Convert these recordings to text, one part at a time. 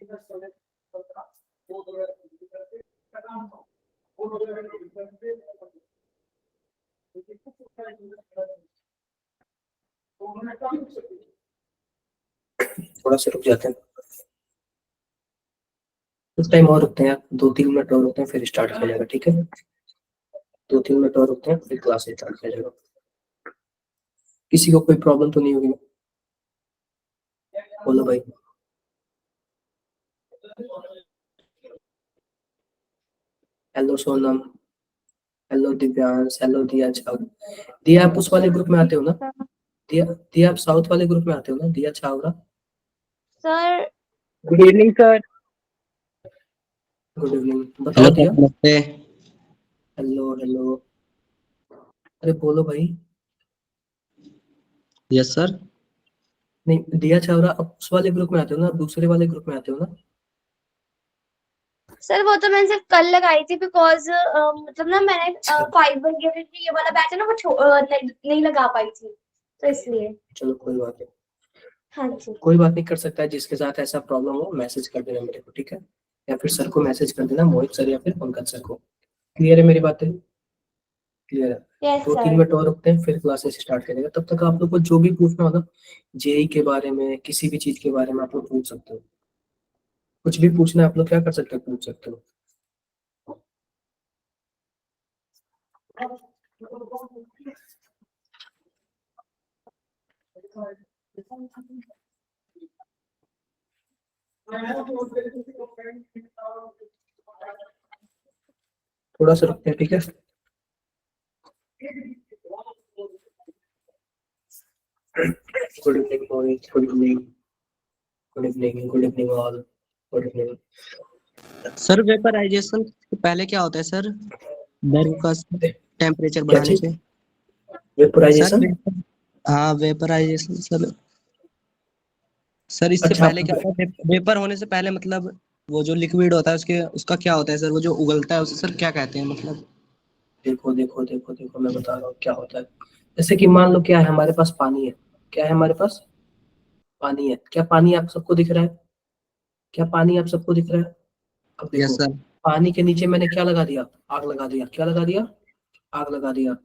थोड़ा सा रुक जाते हैं, कुछ टाइम और रुकते हैं, 2-3 मिनट और रुकते हैं, फिर स्टार्ट किया जाएगा, ठीक है? 2-3 मिनट और रुकते हैं, फिर क्लास स्टार्ट किया जाएगा। किसी को कोई प्रॉब्लम तो नहीं होगी ना? बोलो भाई। Hello Sonam, hello Divyansh, hello दिया छाव। दिया आप उस वाले ग्रुप में आते हो ना? दिया, दिया आप साउथ वाले ग्रुप में आते हो ना? Diya Chhabra. Sir good evening sir. Good evening, hello बताओ सर, दिया। नमस्ते। हेलो हेलो, अरे बोलो भाई। Yes sir. नहीं दिया छावरा, आप उस वाले ग्रुप में आते हो ना? आप दूसरे वाले ग्रुप में आते हो ना? सर वो तो मैंने सिर्फ कल लगाई थी बिकॉज मतलब ना मैंने फाइबर ये वाला बैच है ना वो नहीं लगा पाई थी तो इसलिए। चलो कोई बात नहीं, हाँ जी। कोई बात नहीं, कर सकता है। जिसके साथ ऐसा प्रॉब्लम हो मैसेज कर देना मेरे को, ठीक है? या फिर सर को मैसेज कर देना, मोहित सर या फिर पंकज सर को। क्लियर है मेरी बातें? क्लियर है। यस दो तीन सर। मिनट और रुकते हैं, फिर क्लासेस स्टार्ट करेंगे। तब तक आप लोग को जो भी पूछना हो ना, जेई के बारे में, किसी भी चीज के बारे में आप लोग पूछ सकते हो। कुछ भी पूछना है आप लोग क्या कर सकते हो, पूछ सकते हो। थोड़ा सा रुकते हैं, ठीक है? Good evening Mohit, good evening, good evening, good evening all, good evening. Sir vaporization से पहले क्या होता है सर? बर्फ का टेम्परेचर क्या बढ़ाने चीज? से। Sir vaporisation? हाँ वेपराइजेशन सर। सर इससे अच्छा पहले क्या होता है? वेपर होने से पहले मतलब वो जो लिक्विड होता है उसके उसका क्या होता है सर? वो जो उगलता है उसे सर क्या कहते हैं मतलब? देखो देखो देखो देखो, मैं बता रहा हूँ क्या होता है। जैसे कि मान लो क्या है, हमारे पास पानी है। क्या है हमारे पास? पानी है। क्या पानी आप सबको दिख रहा है? क्या पानी आप सबको दिख रहा है? अब देखो, यस सर। पानी के नीचे मैंने क्या लगा दिया? आग लगा दिया। क्या लगा दिया? आग लगा दिया।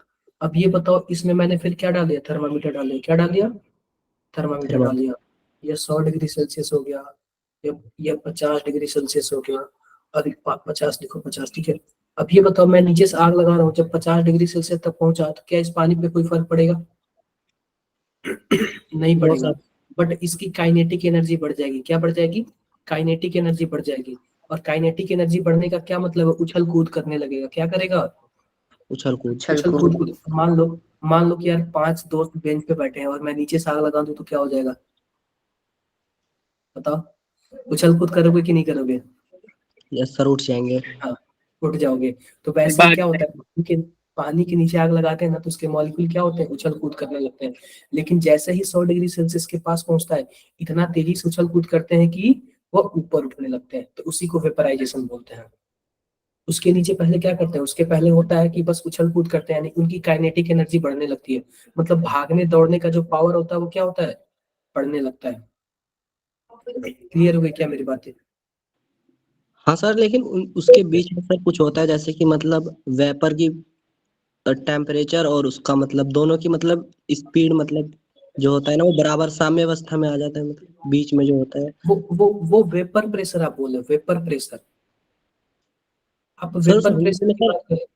अब ये बताओ, इसमें मैंने फिर क्या डाल दिया? थर्मामीटर डाल दिया। क्या डाल दिया? थर्मामीटर डाल दिया। ये 100 डिग्री सेल्सियस हो गया, ये 50 डिग्री सेल्सियस हो गया। अब 50 लिखो, 50, ठीक है? अब ये बताओ, मैं नीचे से आग लगा रहा हूँ, जब 50 डिग्री सेल्सियस तक पहुंचा तो क्या इस पानी पे कोई फर्क पड़ेगा? नहीं नो पड़ेगा। सर। बट इसकी काइनेटिक एनर्जी बढ़ जाएगी। क्या बढ़ जाएगी? काइनेटिक एनर्जी बढ़ जाएगी। और काइनेटिक एनर्जी बढ़ने का क्या मतलब है? उछल कूद करने लगेगा। क्या करेगा? उछल कूद। उछल कूद। मान लो कि यार 5 दोस्त बेंच पे बैठे हैं और मैं नीचे से आग लगा दूं तो क्या हो जाएगा? बताओ, उछल कूद करोगे कि नहीं करोगे? यस सर, उठ जाएंगे। हाँ, उठ जाओगे। तो वैसे ही क्या बात होता है, पानी के नीचे आग लगाते हैं ना, तो उसके मॉलिक्यूल क्या होते हैं? उछल कूद करने लगते हैं। लेकिन जैसे ही 100 डिग्री सेल्सियस के पास पहुंचता है, इतना तेजी से उछल कूद करते हैं कि वो ऊपर उठने लगते हैं, तो उसी को वेपराइजेशन बोलते हैं। उसके नीचे पहले क्या करते हैं? उसके पहले होता है कि बस उछल कूद करते हैं, यानी उनकी काइनेटिक एनर्जी बढ़ने लगती है। मतलब भागने दौड़ने का जो पावर होता है वो क्या होता है? बढ़ने लगता है। क्लियर हो गई क्या मेरी बातें? हाँ सर, लेकिन उसके बीच में सर कुछ होता है जैसे कि मतलब वेपर की टेम्परेचर और उसका मतलब दोनों की मतलब स्पीड मतलब जो होता है ना वो बराबर साम्य अवस्था में आ जाता है, मतलब बीच में जो होता है। वो वेपर प्रेशर आप बोले, वेपर प्रेशर। आप सर वेपर हिंदी प्रेशर में की सर बात करें।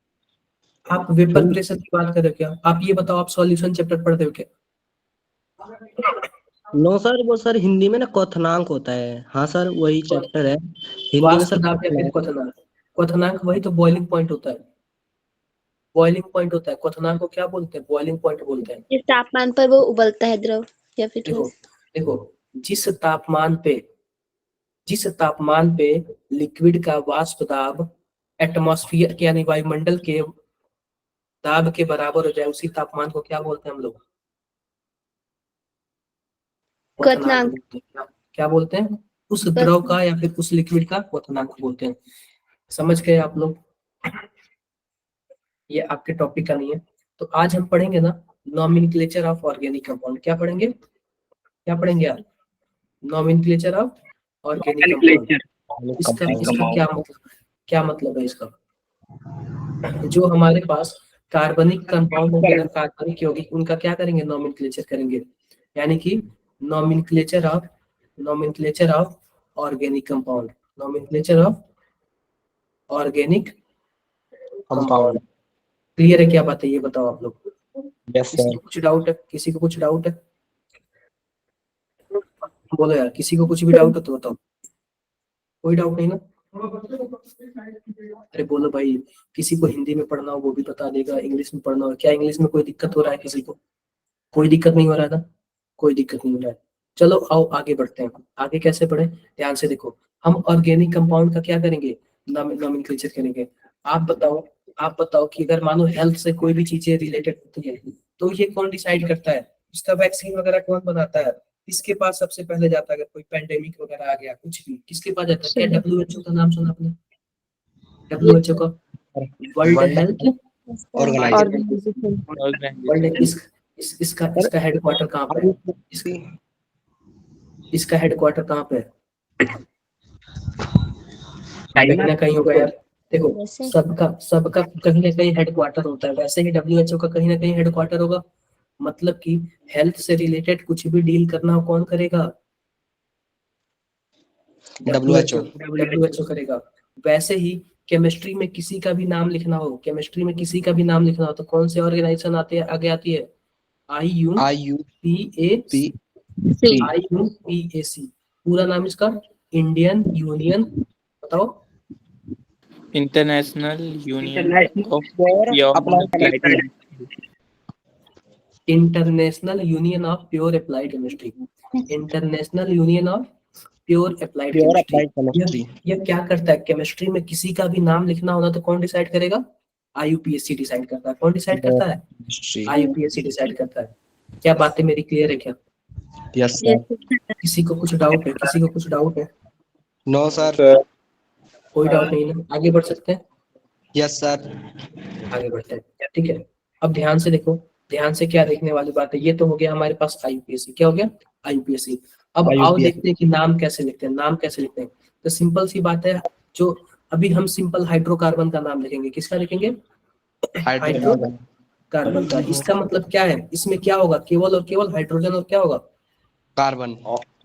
आप वेपर प्रेशर की बात कर रहे हो क्या? आप ये बताओ, आप सॉल्यूशन चैप्टर पढ़ रहे हो क्या? नो सर, वो सर हिंदी में ना क्वथनांक होता है। हाँ सर वही चैप्टर है हिंदी में वाष्प सर, दाब या फिर क्वथनांक। क्वथनांक? क्वथनांक वही तो बॉइलिंग पॉइंट होता है। बॉइलिंग पॉइंट होता है क्वथनांक को। क्या बोलते हैं? बॉइलिंग पॉइंट बोलते हैं। जिस तापमान पर वो उबलता है द्रव या फिर देखो ठोस। देखो, जिस तापमान पे जिस तापमान पे लिक्विड का वाष्प दाब एटमॉस्फेयर के यानी वायुमंडल के दाब के बराबर हो जाए, उसी तापमान को क्या बोलते हैं हम लोग? क्वथनांक क्वथनांक। बोलते हैं। क्या बोलते हैं? उस द्रव का या फिर उस लिक्विड का क्वथनांक बोलते हैं। समझ गए आप लोग? ये आपके टॉपिक का नहीं है। तो आज हम पढ़ेंगे ना, नॉमेनक्लेचर ऑफ ऑर्गेनिक कंपाउंड। क्या पढ़ेंगे? क्या पढ़ेंगे यार? Nomenclature of organic compound. इसका क्या मतलब है इसका? जो हमारे पास कार्बनिक कंपाउंड होंगे ना, कार्बनिक यौगिक, उनका क्या करेंगे? नॉमेनक्लेचर करेंगे, यानी कि nomenclature of organic compound, nomenclature of organic compound. Clear है क्या बात है? ये बताओ आप लोग। यस किसी सर। को कुछ डाउट है? किसी को कुछ डाउट है? बोलो यार, किसी को कुछ भी डाउट है तो बताओ। कोई डाउट नहीं ना? अरे बोलो भाई, किसी को हिंदी में पढ़ना हो वो भी बता देगा, इंग्लिश में पढ़ना हो। क्या इंग्लिश में कोई दिक्कत हो रहा है किसी को? कोई दिक्कत नहीं हो रहा था? कोई दिक्कत नहीं हो रहा है। चलो आओ आगे बढ़ते हैं। आगे कैसे बढ़े? ध्यान से देखो, हम ऑर्गेनिक कंपाउंड का क्या करेंगे? नॉमेनक्लेचर करेंगे। आप बताओ कि अगर मानो हेल्थ से कोई भी चीजें रिलेटेड होती है तो ये कौन डिसाइड करता है? इसका वैक्सीन वगैरह कौन बनाता है? किसके पास सबसे पहले जाता है? अगर कोई पेंडेमिक वगैरह आ गया, कुछ भी, किसके पास जाता है? क्या WHO का नाम सुना आपने? WHO का वर्ल्ड हेल्थ ऑर्गेनाइजेशन। वर्ल्ड, इसका हेडक्वार्टर कहाँ पे है? इसका हेडक्वार्टर कहाँ पे है? कहीं ना कहीं होगा यार। देखो, सबका कहीं ना कहीं हेडक्वार्टर होता है, वैसे ही WHO का कहीं ना कहीं हेडक्वार्टर होगा। मतलब कि हेल्थ से रिलेटेड कुछ भी डील करना हो, कौन करेगा? WHO करेगा। वैसे ही केमिस्ट्री में किसी का भी नाम लिखना हो, तो कौन से ऑर्गेनाइजेशन आगे आती है? IUPAC। पूरा नाम इसका इंडियन यूनियन, बताओ। International union of pure applied international union of pure applied chemistry. International union of pure applied chemistry. यह क्या करता है? केमिस्ट्री में किसी का भी नाम लिखना होगा तो कौन डिसाइड करेगा? IUPAC डिसाइड करता है। कौन डिसाइड करता है? IUPAC डिसाइड करता है। क्या बातें मेरी क्लियर है क्या? Yes sir. किसी को कुछ डाउट है? No sir. कोई डाउट नहीं ना? आगे बढ़ सकते हैं? Yes sir. आगे बढ़ते हैं, ठीक है। अब ध्यान से देखो, ध्यान से क्या देखने वाली बात है। ये तो हो गया हमारे पास IUPAC। क्या हो गया? IUPAC। अब आओ देखते हैं कि नाम कैसे लिखते हैं। तो सिंपल सी बात है, जो अभी हम सिंपल हाइड्रोकार्बन का नाम लिखेंगे। किसका लिखेंगे? हाइड्रोकार्बन का। इसका मतलब क्या है? इसमें क्या होगा? केवल और केवल हाइड्रोजन और क्या होगा? कार्बन।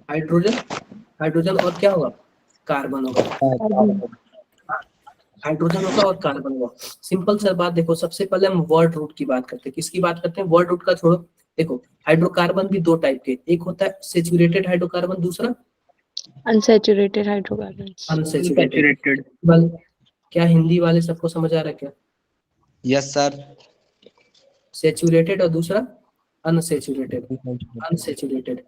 हाइड्रोजन और क्या होगा? कार्बन होगा। हाइड्रोजन होगा और कार्बन होगा। सिंपल सा बात देखो, सबसे पहले हम वर्ड रूट की बात करते हैं। किसकी बात करते हैं? वर्ड रूट का छोड़ो। देखो, हाइड्रोकार्बन भी दो टाइप के, एक होता है सैचुरेटेड हाइड्रोकार्बन, दूसरा अनसैचुरेटेड हाइड्रोकार्बन। अनसैचुरेटेड। बल क्या हिंदी वाले सबको समझ आ रहा है क्या? Yes sir. सैचुरेटेड और दूसरा अनसैचुरेटेड।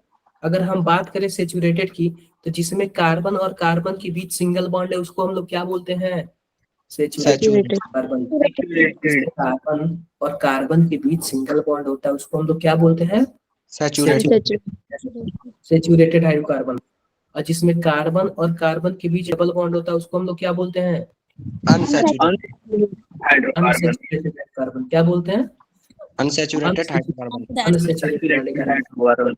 अगर हम बात करें सैचुरेटेड की, तो जिसमें कार्बन और कार्बन के बीच सिंगल बॉन्ड है उसको हम लोग क्या बोलते हैं? Saturated carbon. कार्बन और कार्बन के बीच सिंगल बॉन्ड होता है उसको हम लोग क्या बोलते हैं? Saturated hydrocarbon. और जिसमें कार्बन और कार्बन के बीच डबल बॉन्ड होता है उसको हम लोग क्या बोलते हैं? Unsaturated hydrocarbon. क्या बोलते हैं? Unsaturated hydrocarbon.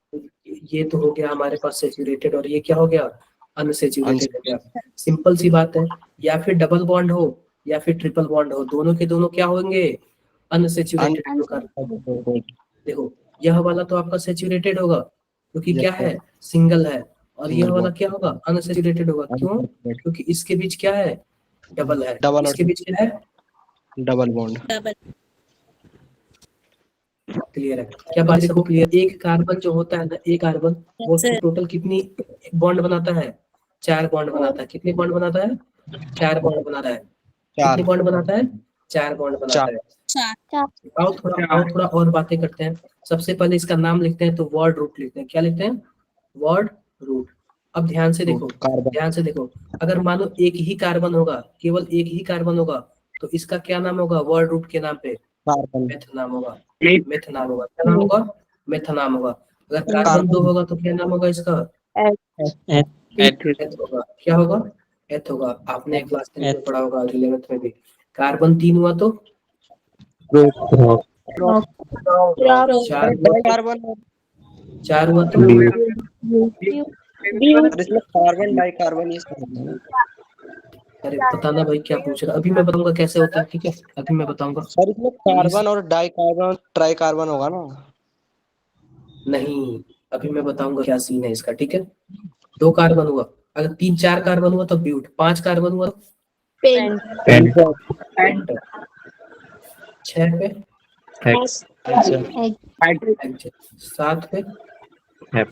ये तो हो गया हमारे पास सैचुरेटेड, और ये क्या हो गया? अनसैचुरेटेड हो गया। सिंपल सी बात है, या फिर डबल बॉन्ड हो या फिर ट्रिपल बॉन्ड हो, दोनों के दोनों क्या होंगे? Unsaturated hydrocarbon. देखो, यह वाला तो आपका सैचुरेटेड होगा क्योंकि क्या है? सिंगल है। और यह वाला क्या होगा? अनसैचुरेटेड होगा। क्यों? क्योंकि इसके बीच क्या है? डबल है। इसके बीच क्या है? Double bond. क्लियर है क्या बात? देखो क्लियर। एक कार्बन जो होता है ना, एक कार्बन वो टोटल कितनी बॉन्ड बनाता है? 4 बॉन्ड बनाता है। कितने बॉन्ड बनाता है? 4 बॉन्ड बनाता है। कितने बॉन्ड बनाता है? 4 बॉन्ड बनाता है। आओ थोड़ा और बातें करते हैं। सबसे पहले इसका नाम लिखते हैं, तो वर्ड रूट लिखते हैं। क्या लिखते हैं? Word root. अब ध्यान से देखो, अगर मानो एक ही कार्बन होगा, केवल एक ही कार्बन होगा, तो इसका क्या नाम होगा? वर्ड रूट के नाम पे मेथनाम होगा। क्या नाम होगा? मेथनाम होगा। अगर कार्बन 2 होगा तो क्या नाम होगा इसका? एथ होगा। क्या होगा? एथ होगा। आपने क्लास 10 में पढ़ा होगा, 11th में भी। कार्बन 3 हुआ तो 4 हुआ तो और इसमें कार्बन डाई कार्बन ये सब होता है ना। अरे बताना भाई क्या पूछ रहा, अभी मैं बताऊंगा कैसे होता है, ठीक है अभी मैं बताऊंगा। सर इसमें कार्बन और डाई कार्बन ट्राई कार्बन होगा ना। नहीं, अभी मैं बताऊंगा क्या सीन है इसका, ठीक है। 2 कार्बन हुआ, अगर 3-4 कार्बन हुआ तो ब्यूट, 5 कार्बन हुआ तो पेन पेंट, 6 पे हेक्स हेक्सेन, 7 पे हेप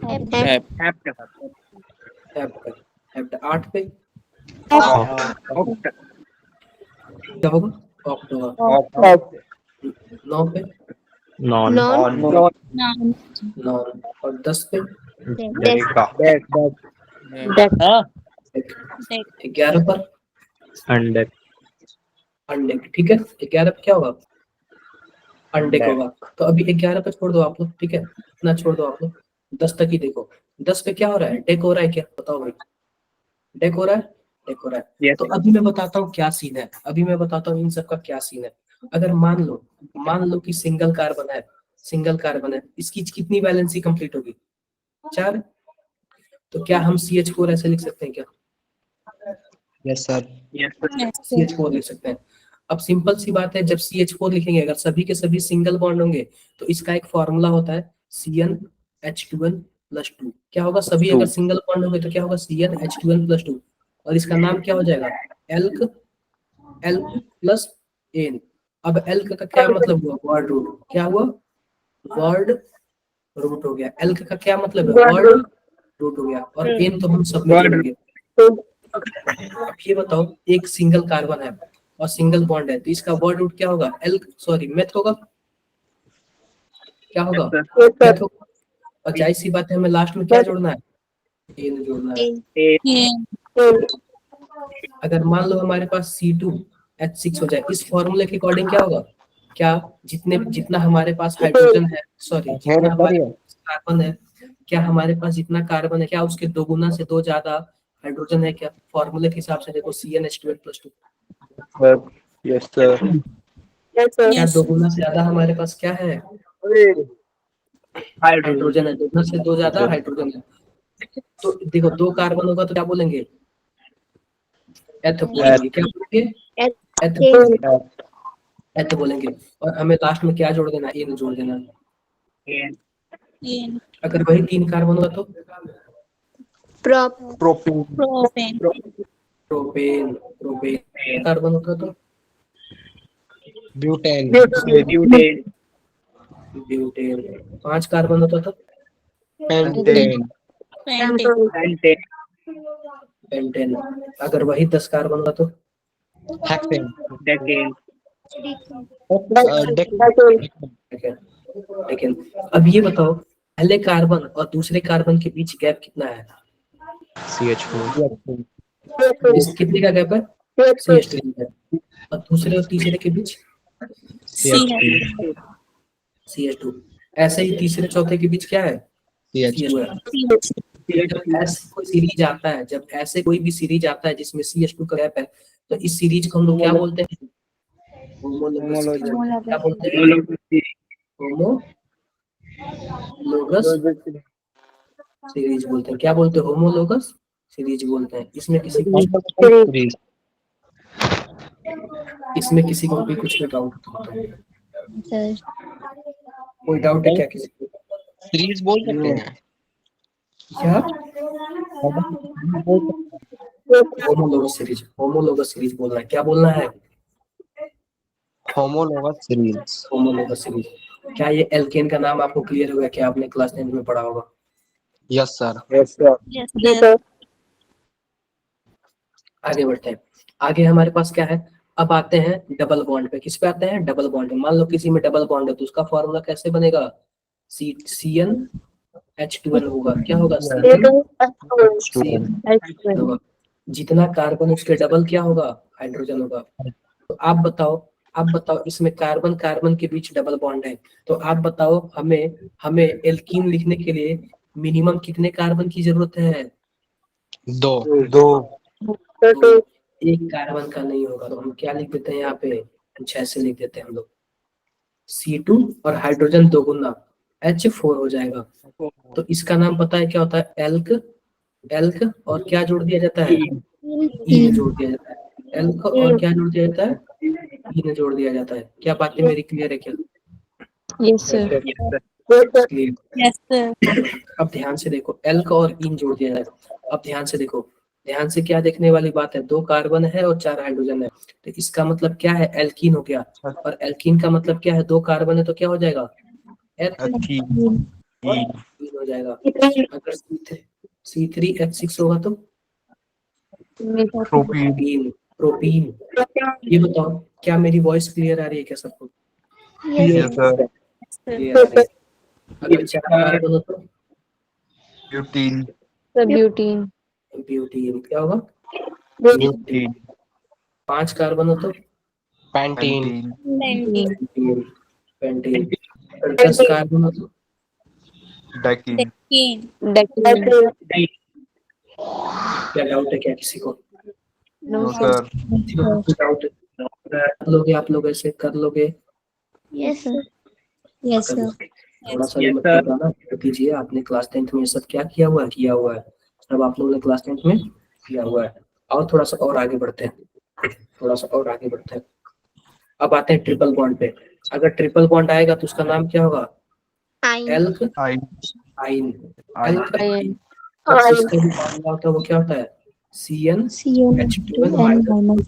हेप्ट, 8 पे क्या होगा, ऑक्ट होगा, 9 पे नॉन नॉन, और 10 पे डेका 11 पर अंडर अंडे, ठीक है 11 पे क्या होगा, अंडे को होगा। तो अभी 11 पे छोड़ दो आप लोग, ठीक है इतना छोड़ दो आप लोग, 10 तक ही देखो। 10 पे क्या हो रहा है, डेक हो रहा है क्या, बताओ भाई, डेक हो रहा है, डेक हो रहा है। तो अभी मैं बताता हूँ क्या सीन है, अभी मैं बताता हूँ इन सब का क्या सीन है। अगर मान लो कि सिंगल कार्बन है, इसकी कितनी वैलेंसी कंप्लीट होगी, 4। तो क्या हम CH4 ऐसे लिख सकते हैं क्या, यस सर। CH4 लिख सकते हैं। अब सिंपल सी बात है, जब CH4 लिखेंगे, अगर सभी के सभी सिंगल बॉन्ड होंगे तो इसका एक फॉर्मूला होता है CnH2n+2। क्या होगा, सभी अगर सिंगल बॉन्ड होंगे तो क्या होगा, CnH2n+2, और इसका नाम क्या हो जाएगा, एल्क, एल प्लस एन। अब एल्क का क्या मतलब हुआ, वर्ड रूट, क्या हुआ, वर्ड रूट हो गया। एल्क का क्या मतलब है, वर्ड रूट हो गया, और एन तो हम सब में जोड़ेंगे। अब ये बताओ, एक सिंगल कार्बन है और सिंगल बॉन्ड है, तो इसका वर्ड रूट क्या होगा, मेथ होगा, क्या होगा, मेथ होगा। और जाहिर सी बात है, हमें लास्ट में क्या जोड़ना है, एन जोड़ना है। अगर मान लो हमारे पास C2H6 हो जाए, इस फॉर्मूले के अकॉर्डिंग क्या होगा, क्या जितना हमारे पास हाइड्रोजन है, सॉरी जितना हमारे पास कार्बन है, क्या हमारे पास जितना कार्बन है क्या उसके 2 गुना से 2 ज्यादा हाइड्रोजन है क्या, फॉर्मूले के हिसाब से देखो CnH2n+2, यस सर क्या 2 गुना से ज्यादा हमारे पास क्या है, हाइड्रोजन है, 2 गुना से 2 ज्यादा हाइड्रोजन है। तो देखो 2 कार्बन होगा तो क्या बोलेंगे, एथ बोलेंगे, क्या बोलेंगे, एथ बोलेंगे, और हमें लास्ट में क्या जोड़ देना, एन जोड़ देना। अगर वही 3 कार्बन होगा तो प्रोपेन प्रोपेन, प्रोपेन कार्बन होगा तो ब्यूटेन ब्यूटेन, 5 कार्बन होता तो पेंटेन पेंटेन, अगर वही 10 कार्बन होगा तो हेक्सेन लेकिन अब ये बताओ, पहले कार्बन और दूसरे कार्बन के बीच गैप कितना है, CH4 इस कितने का गैप है, CH3 है, और दूसरे और तीसरे के बीच CH2, ऐसे ही तीसरे चौथे के बीच क्या है, CH2 है। जब ऐसे कोई सीरीज आता है, जब ऐसे कोई भी सीरीज आता है जिसमें CH2 का गैप है, तो इस सीरीज को हम लोग क्या बोलते हैं, होमोलोगस सीरीज। क्या बोलते हैं, होमोलोगस सीरीज बोलते हैं, क्या बोलते हैं, होमोलोगस सीरीज बोलते हैं। इसमें किसी को भी कुछ भी डाउट हो तो कोई डाउट है क्या किसी को, सीरीज बोल सकते हैं क्या, होमोलोगस सीरीज बोलना है, क्या बोलना है, होमोलोगस सीरीज। Homologous series. क्या ये एल्केन का नाम आपको क्लियर हो गया, क्या आपने क्लास 10 में पढ़ा होगा। Yes sir. आगे बढ़ते हैं, आगे हमारे पास क्या है, अब आते हैं डबल बॉन्ड पे। किस पे आते हैं, डबल बॉन्ड। मान लो किसी में डबल बॉन्ड है तो उसका फॉर्मूला कैसे बनेगा, CnH2n होगा, क्या होगा, CN होगा। जितना कार्बन उसके डबल क्या होगा, हाइड्रोजन होगा। तो आप बताओ इसमें कार्बन कार्बन के बीच डबल बॉन्ड है, तो आप बताओ हमें एल्कीन लिखने के लिए मिनिमम कितने कार्बन की जरूरत है, 2 तो एक कार्बन का नहीं होगा, तो हम क्या लिख देते हैं यहाँ पे, कुछ ऐसे लिख देते हैं हम लोग, C2 और हाइड्रोजन 2 गुना H4 हो जाएगा। तो इसका नाम पता है क्या होता है, एल्क एल्क और क्या जोड़ दिया जाता है, इन जोड़ दिया जाता है। एल्क और क्या जोड़ दिया जाता है, इन जोड़ दिया जाता है। क्या बातें मेरी क्लियर है क्या? Yes, sir. Clear. Yes, sir. अब ध्यान से देखो, एल्क और इन जोड़ दिया जाता है। अब ध्यान से देखो, ध्यान से क्या देखने वाली बात है, 2 कार्बन है और 4 हाइड्रोजन है, तो इसका मतलब क्या है, एल्कीन हो गया। और एल्कीन का मतलब क्या है, 2 कार्बन है तो क्या हो जाएगा, एथीन हो जाएगा। अगर C3H6 होगा तो प्रोपीन। प्रोपीन। ये बताओ, क्या मेरी वॉइस क्लियर आ रही है क्या सबको? Yes, sir. क्लियर आ रही है। अगर 4 कार्बन हो तो ब्यूटीन Sir, butene. ब्यूटीन। क्या होगा, ब्यूटीन 5 कार्बन हो तो पैंटीन। Pentene. पेंटीन। पेंटीन। अगर 10 कार्बन हो तो डाइकीन Decene. क्या डाउट है क्या किसी को? No, no sir. सर किसी को कुछ डाउट है? कर लोगे आप लोग, ऐसे कर लोगे? Yes, sir. Yes, कर sir. लोगे। थोड़ा सा ये मत बताना कीजिए, आपने क्लास 10th में ये सब क्या किया हुआ है, किया हुआ है। अब आप लोगों ने क्लास 10th में किया हुआ है। और थोड़ा सा और आगे बढ़ते हैं, थोड़ा सा और आगे बढ़ते हैं। अब आते हैं ट्रिपल बॉन्ड पे। अगर ट्रिपल बॉन्ड आएगा तो उसका नाम क्या होगा, Iron. एल्क आई आइन। आई एल्क Iron. आइन। अब इसका भी फॉर्मूला होता है, वो क्या होता है, CnH2n माइनस।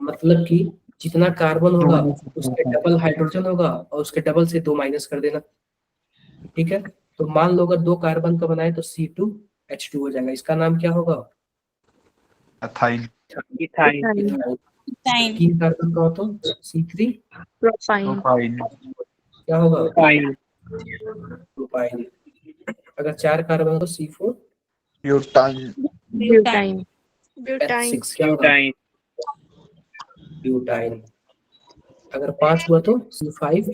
मतलब कि जितना कार्बन होगा उसके डबल हाइड्रोजन होगा और उसके डबल से 2 माइनस कर देना। ठीक है, तो मान लो अगर 2 कार्बन का बनाए तो C2H2 हो जाएगा। इसका नाम क्या होगा, अथाइन Iron. 3 कार्बन का हो तो C3 Propine. प्रोपाइन क्या होगा, प्रोपाइन। अगर 4 कार्बन हो तो C4 ब्यूटाइन Butane. H6 क्या होगा, ब्यूटाइन। अगर 5 हुआ तो C5H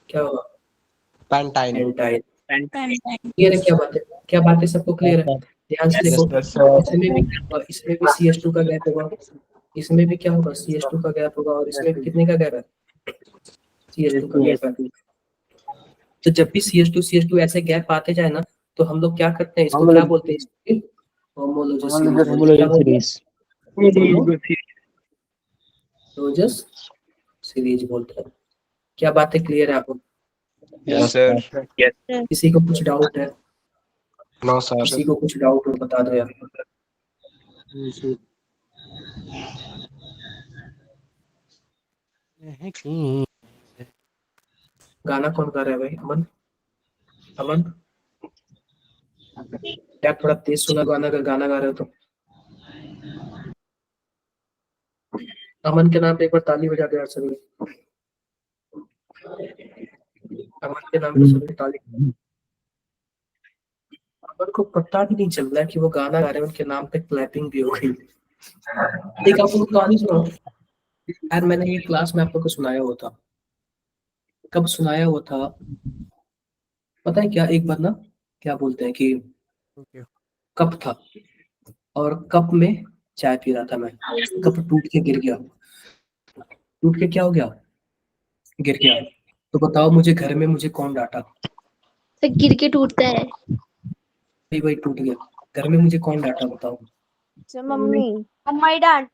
क्या होगा, पैंटाइन। पेंटाइन। क्लियर है क्या बात है, क्या बातें सबको क्लियर है? ध्यान से देखो, इसमें भी CH2 का गैप होगा, इसमें भी क्या होगा, CH2 का गैप होगा, और इसमें भी कितने का गैप है, CH2 का गैप है। तो जब भी CH2 ऐसे गैप आते जाए ना, तो हम लोग क्या करते हैं, इसको क्या बोलते हैं, होमोलोगस सीरीज बोलते हैं। क्या बातें क्लियर है आपको? यस सर किसी को कुछ डाउट है, नो सर। किसी को कुछ डाउट हो बता दो यार। गाना कौन गा रहा है भाई, अमन? अमन क्या थोड़ा तेज सुना गाना, अगर गाना गा रहे हो तो। अमन के नाम पे एक बार ताली बजा दो यार सभी। अमन के नाम पे सभी ताली। अमन को पता भी नहीं चल रहा है कि वो गाना गा रहे हैं, उनके नाम पे क्लैपिंग भी हो गई। एक आप लोग कहानी सुनो यार, मैंने ये क्लास में आप लोग को सुनाया हुआ था। कब सुनाया हुआ था पता है क्या, एक बार ना क्या बोलते हैं कि कप था और कप में चाय पी रहा था मैं, कप टूट के गिर गया। टूट के क्या हो गया, गिर गया। तो बताओ मुझे घर में मुझे कौन डांटा, तो गिर के टूटता है। वही टूट गया। घर में मुझे कौन डांटा बताओ? मम्मी. मम्मी डांट।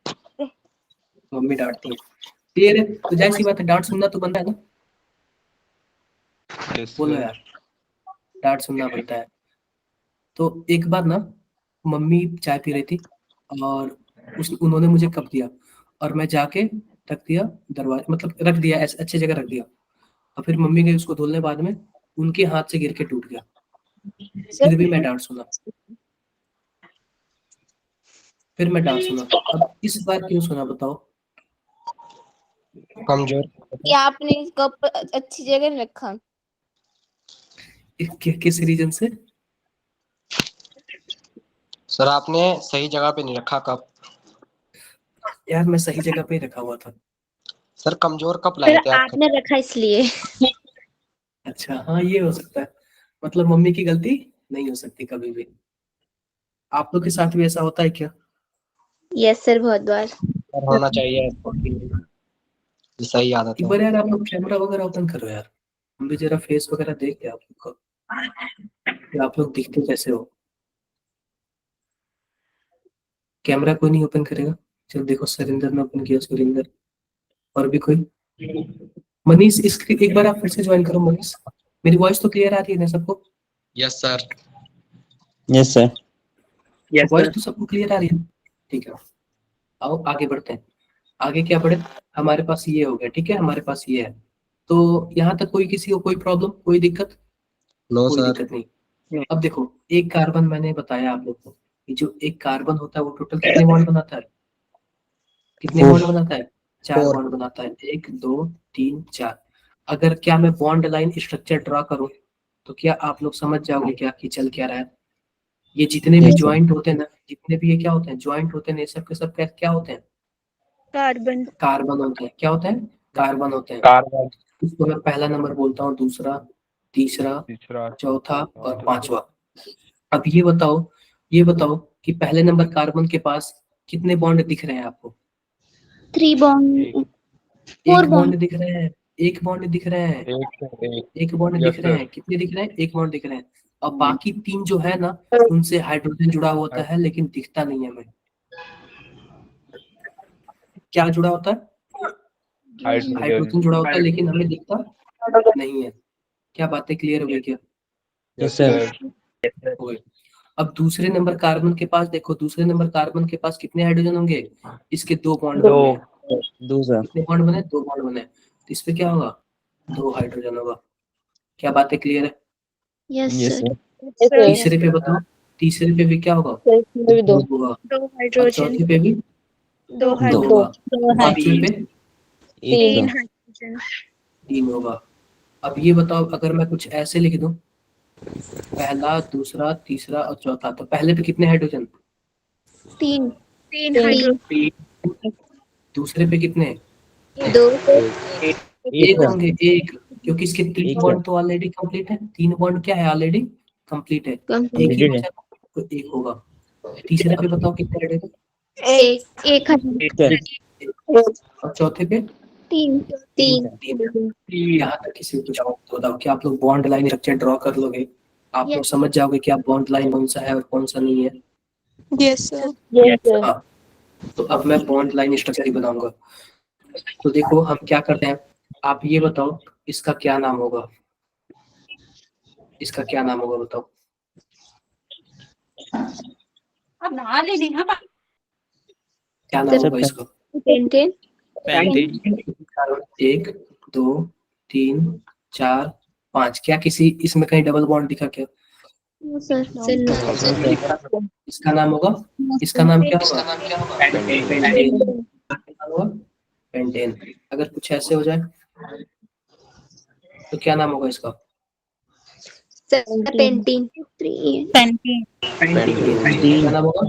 मम्मी डांटती है। क्लियर है, तो जाहिर सी बात है डांट सुनना तो बनता है ना, बोलो यार, डांट सुनना बनता है। तो एक बार ना मम्मी चाय पी रही थी और उन्होंने मुझे कप दिया और मैं जाके रख दिया दरवाजे, मतलब रख दिया ऐसे अच्छी जगह रख दिया, और फिर मम्मी गई उसको धुलने, बाद में उनके हाथ से गिर के टूट गया। फिर भी मैं डांट सुना, फिर मैं डांट सुना। अब इस बार क्यों सुना बताओ? कमजोर। कि आपने कप अच्छी जगह नहीं रखा। किस रीजन से? सर आपने सही जगह पे नहीं रखा कप। यार मैं सही जगह पे ही रखा हुआ था। सर कमजोर कप लाए थे आप। आपने रखा इसलिए। अच्छा हाँ, ये हो सकता है, मतलब मम्मी की गलती नहीं हो सकती कभी भी। आप लोग के साथ भी ऐसा होता है क्या? यस सर, बहुत बार। सर होना चाहिए, सही आदत एक है। बार यार आप लोग कैमरा वगैरह ओपन करो यार, हम भी जरा फेस वगैरह देख के आप लोग का। कि आप लोग दिखते कैसे हो? कैमरा कोई नहीं ओपन करेगा? चलो देखो, सुरेंद्र ने ओपन किया, सुरेंद्र। और भी कोई? मनीष, स्क्रीन एक बार आप फिर से ज्वाइन करो मनीष। मेरी वॉइस तो क्लियर आ रही है ना सबको? Yes sir. Yes sir. Yes voice sir. तो सबको क्लियर आ रही है? ठीक है, आओ आगे बढ़ते हैं। आगे क्या बढ़े? हमारे पास ये हो गया, ठीक है, हमारे पास ये है। तो यहाँ तक कोई किसी को कोई प्रॉब्लम, कोई दिक्कत? नो कोई सर। दिक्कत नहीं। अब देखो, एक कार्बन मैंने बताया आप लोग को कि जो एक कार्बन होता है वो टोटल कितने बॉन्ड बनाता है? कितने Four. बॉन्ड बनाता है? 4 Four. बॉन्ड बनाता है। 1 2 3 4। अगर क्या मैं बॉन्ड लाइन स्ट्रक्चर ड्रा करूं तो क्या आप लोग समझ जाओगे क्या कि चल क्या रहा है? ये जितने भी Yes, sir. ज्वाइंट होते हैं ना, जितने भी ये क्या होते हैं, ज्वाइंट होते हैं, ये सब के सब क्या होते हैं? कार्बन। कार्बन होते हैं। क्या होते हैं? कार्बन होते हैं। कार्बन। इसको मैं पहला नंबर बोलता हूँ, दूसरा, तीसरा, तीसरा। चौथा और पांचवा। अब ये बताओ कि पहले नंबर कार्बन के पास कितने बॉन्ड दिख रहे हैं आपको? 3 बॉन्ड, एक। 4 एक बॉन्ड। बॉन्ड दिख रहे हैं। एक बॉन्ड दिख रहे हैं। एक। एक बॉन्ड Yes, दिख रहे sir. हैं। कितने दिख रहे हैं? एक बॉन्ड दिख रहे हैं। और बाकी 3 जो है ना, उनसे हाइड्रोजन जुड़ा होता है लेकिन दिखता नहीं है हमें। क्या जुड़ा होता है? हाइड्रोजन जुड़ा होता है लेकिन हमें दिखता नहीं है। क्या बातें क्लियर हो गई क्या? Yes sir. सर। हो गई। अब दूसरे नंबर कार्बन के पास देखो, दूसरे नंबर कार्बन के पास कितने हाइड्रोजन होंगे? इसके 2 बॉन्ड दो। बने हैं। दो सर। कितने बॉन्ड बने? 2 बॉन्ड बने। तो इस पे क्या होगा? 2 हाइड्रोजन होगा। क्या बातें क्लियर है? Yes Yes, sir. sir. तीसरे पे बताओ, तीसरे पे भी क्या होगा? इसमें भी 2 2 होगा। 2 और हाइड्रोजन, चौथे पे भी 2 2 हाइड्रोजन, होगा। पांचवे पे एक 3 सर। हाइड्रोजन। 3 होगा। अब ये बताओ, अगर मैं कुछ ऐसे लिख दूं, पहला, दूसरा, तीसरा और चौथा, तो पहले पे कितने हाइड्रोजन? 3 3 हाइड्रोजन। दूसरे पे कितने? 2 एक सर। होंगे, एक, क्योंकि इसके 3 एक बॉन्ड तो ऑलरेडी कंप्लीट है। 3 बॉन्ड क्या है? ऑलरेडी कंप्लीट है। एक ही बचा तो एक होगा। तीसरे पे बताओ कितने हाइड्रोजन? 1 और चौथे पे 3 यहाँ तक किसी को कुछ तो बताओ कि आप लोग बॉन्ड लाइन स्ट्रक्चर ड्रॉ कर लोगे, आप लोग समझ जाओगे कि आप बॉन्ड लाइन कौन सा है और कौन सा नहीं है। Yes sir. हाँ, तो अब मैं बॉन्ड लाइन स्ट्रक्चर ही बनाऊंगा। तो देखो हम क्या करते हैं, आप ये बताओ इसका क्या नाम होगा? इसका क्या नाम होगा बताओ? अब नहा ले ली। हाँ, क्या नाम होगा इसका? पेंटेन। पेंटेन। 1 2 3 4 5। क्या किसी इसमें कहीं डबल बॉन्ड दिखा क्या? सर इसका नाम होगा, इसका नाम क्या होगा? पेंटेन। अगर कुछ ऐसे हो जाए तो क्या नाम होगा इसका? पेंटीन। क्या नाम होगा?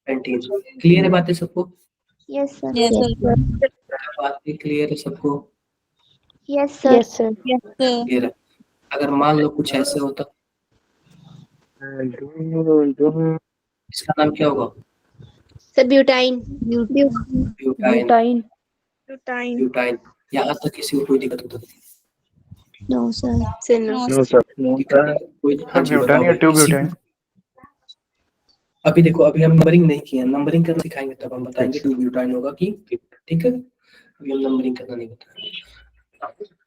पेंटीन। क्लियर है बातें सबको? Yes sir. बातें क्लियर है सबको? Yes sir. क्लियर है। अगर मान लो कुछ ऐसे होता, इसका नाम क्या होगा? Sir butyne. ब्यूटाइन। ब्यूटाइन। यहाँ तक किसी को कोई दिक्कत होता है? No sir. कोई? हाँ जी, बताओ भाई। अभी देखो, अभी हम नंबरिंग नहीं किए, नंबरिंग करना सिखाएंगे तब हम बताएंगे 2 ब्यूटाइन होगा कि, ठीक है? अभी हम नंबरिंग करना नहीं बताएंगे।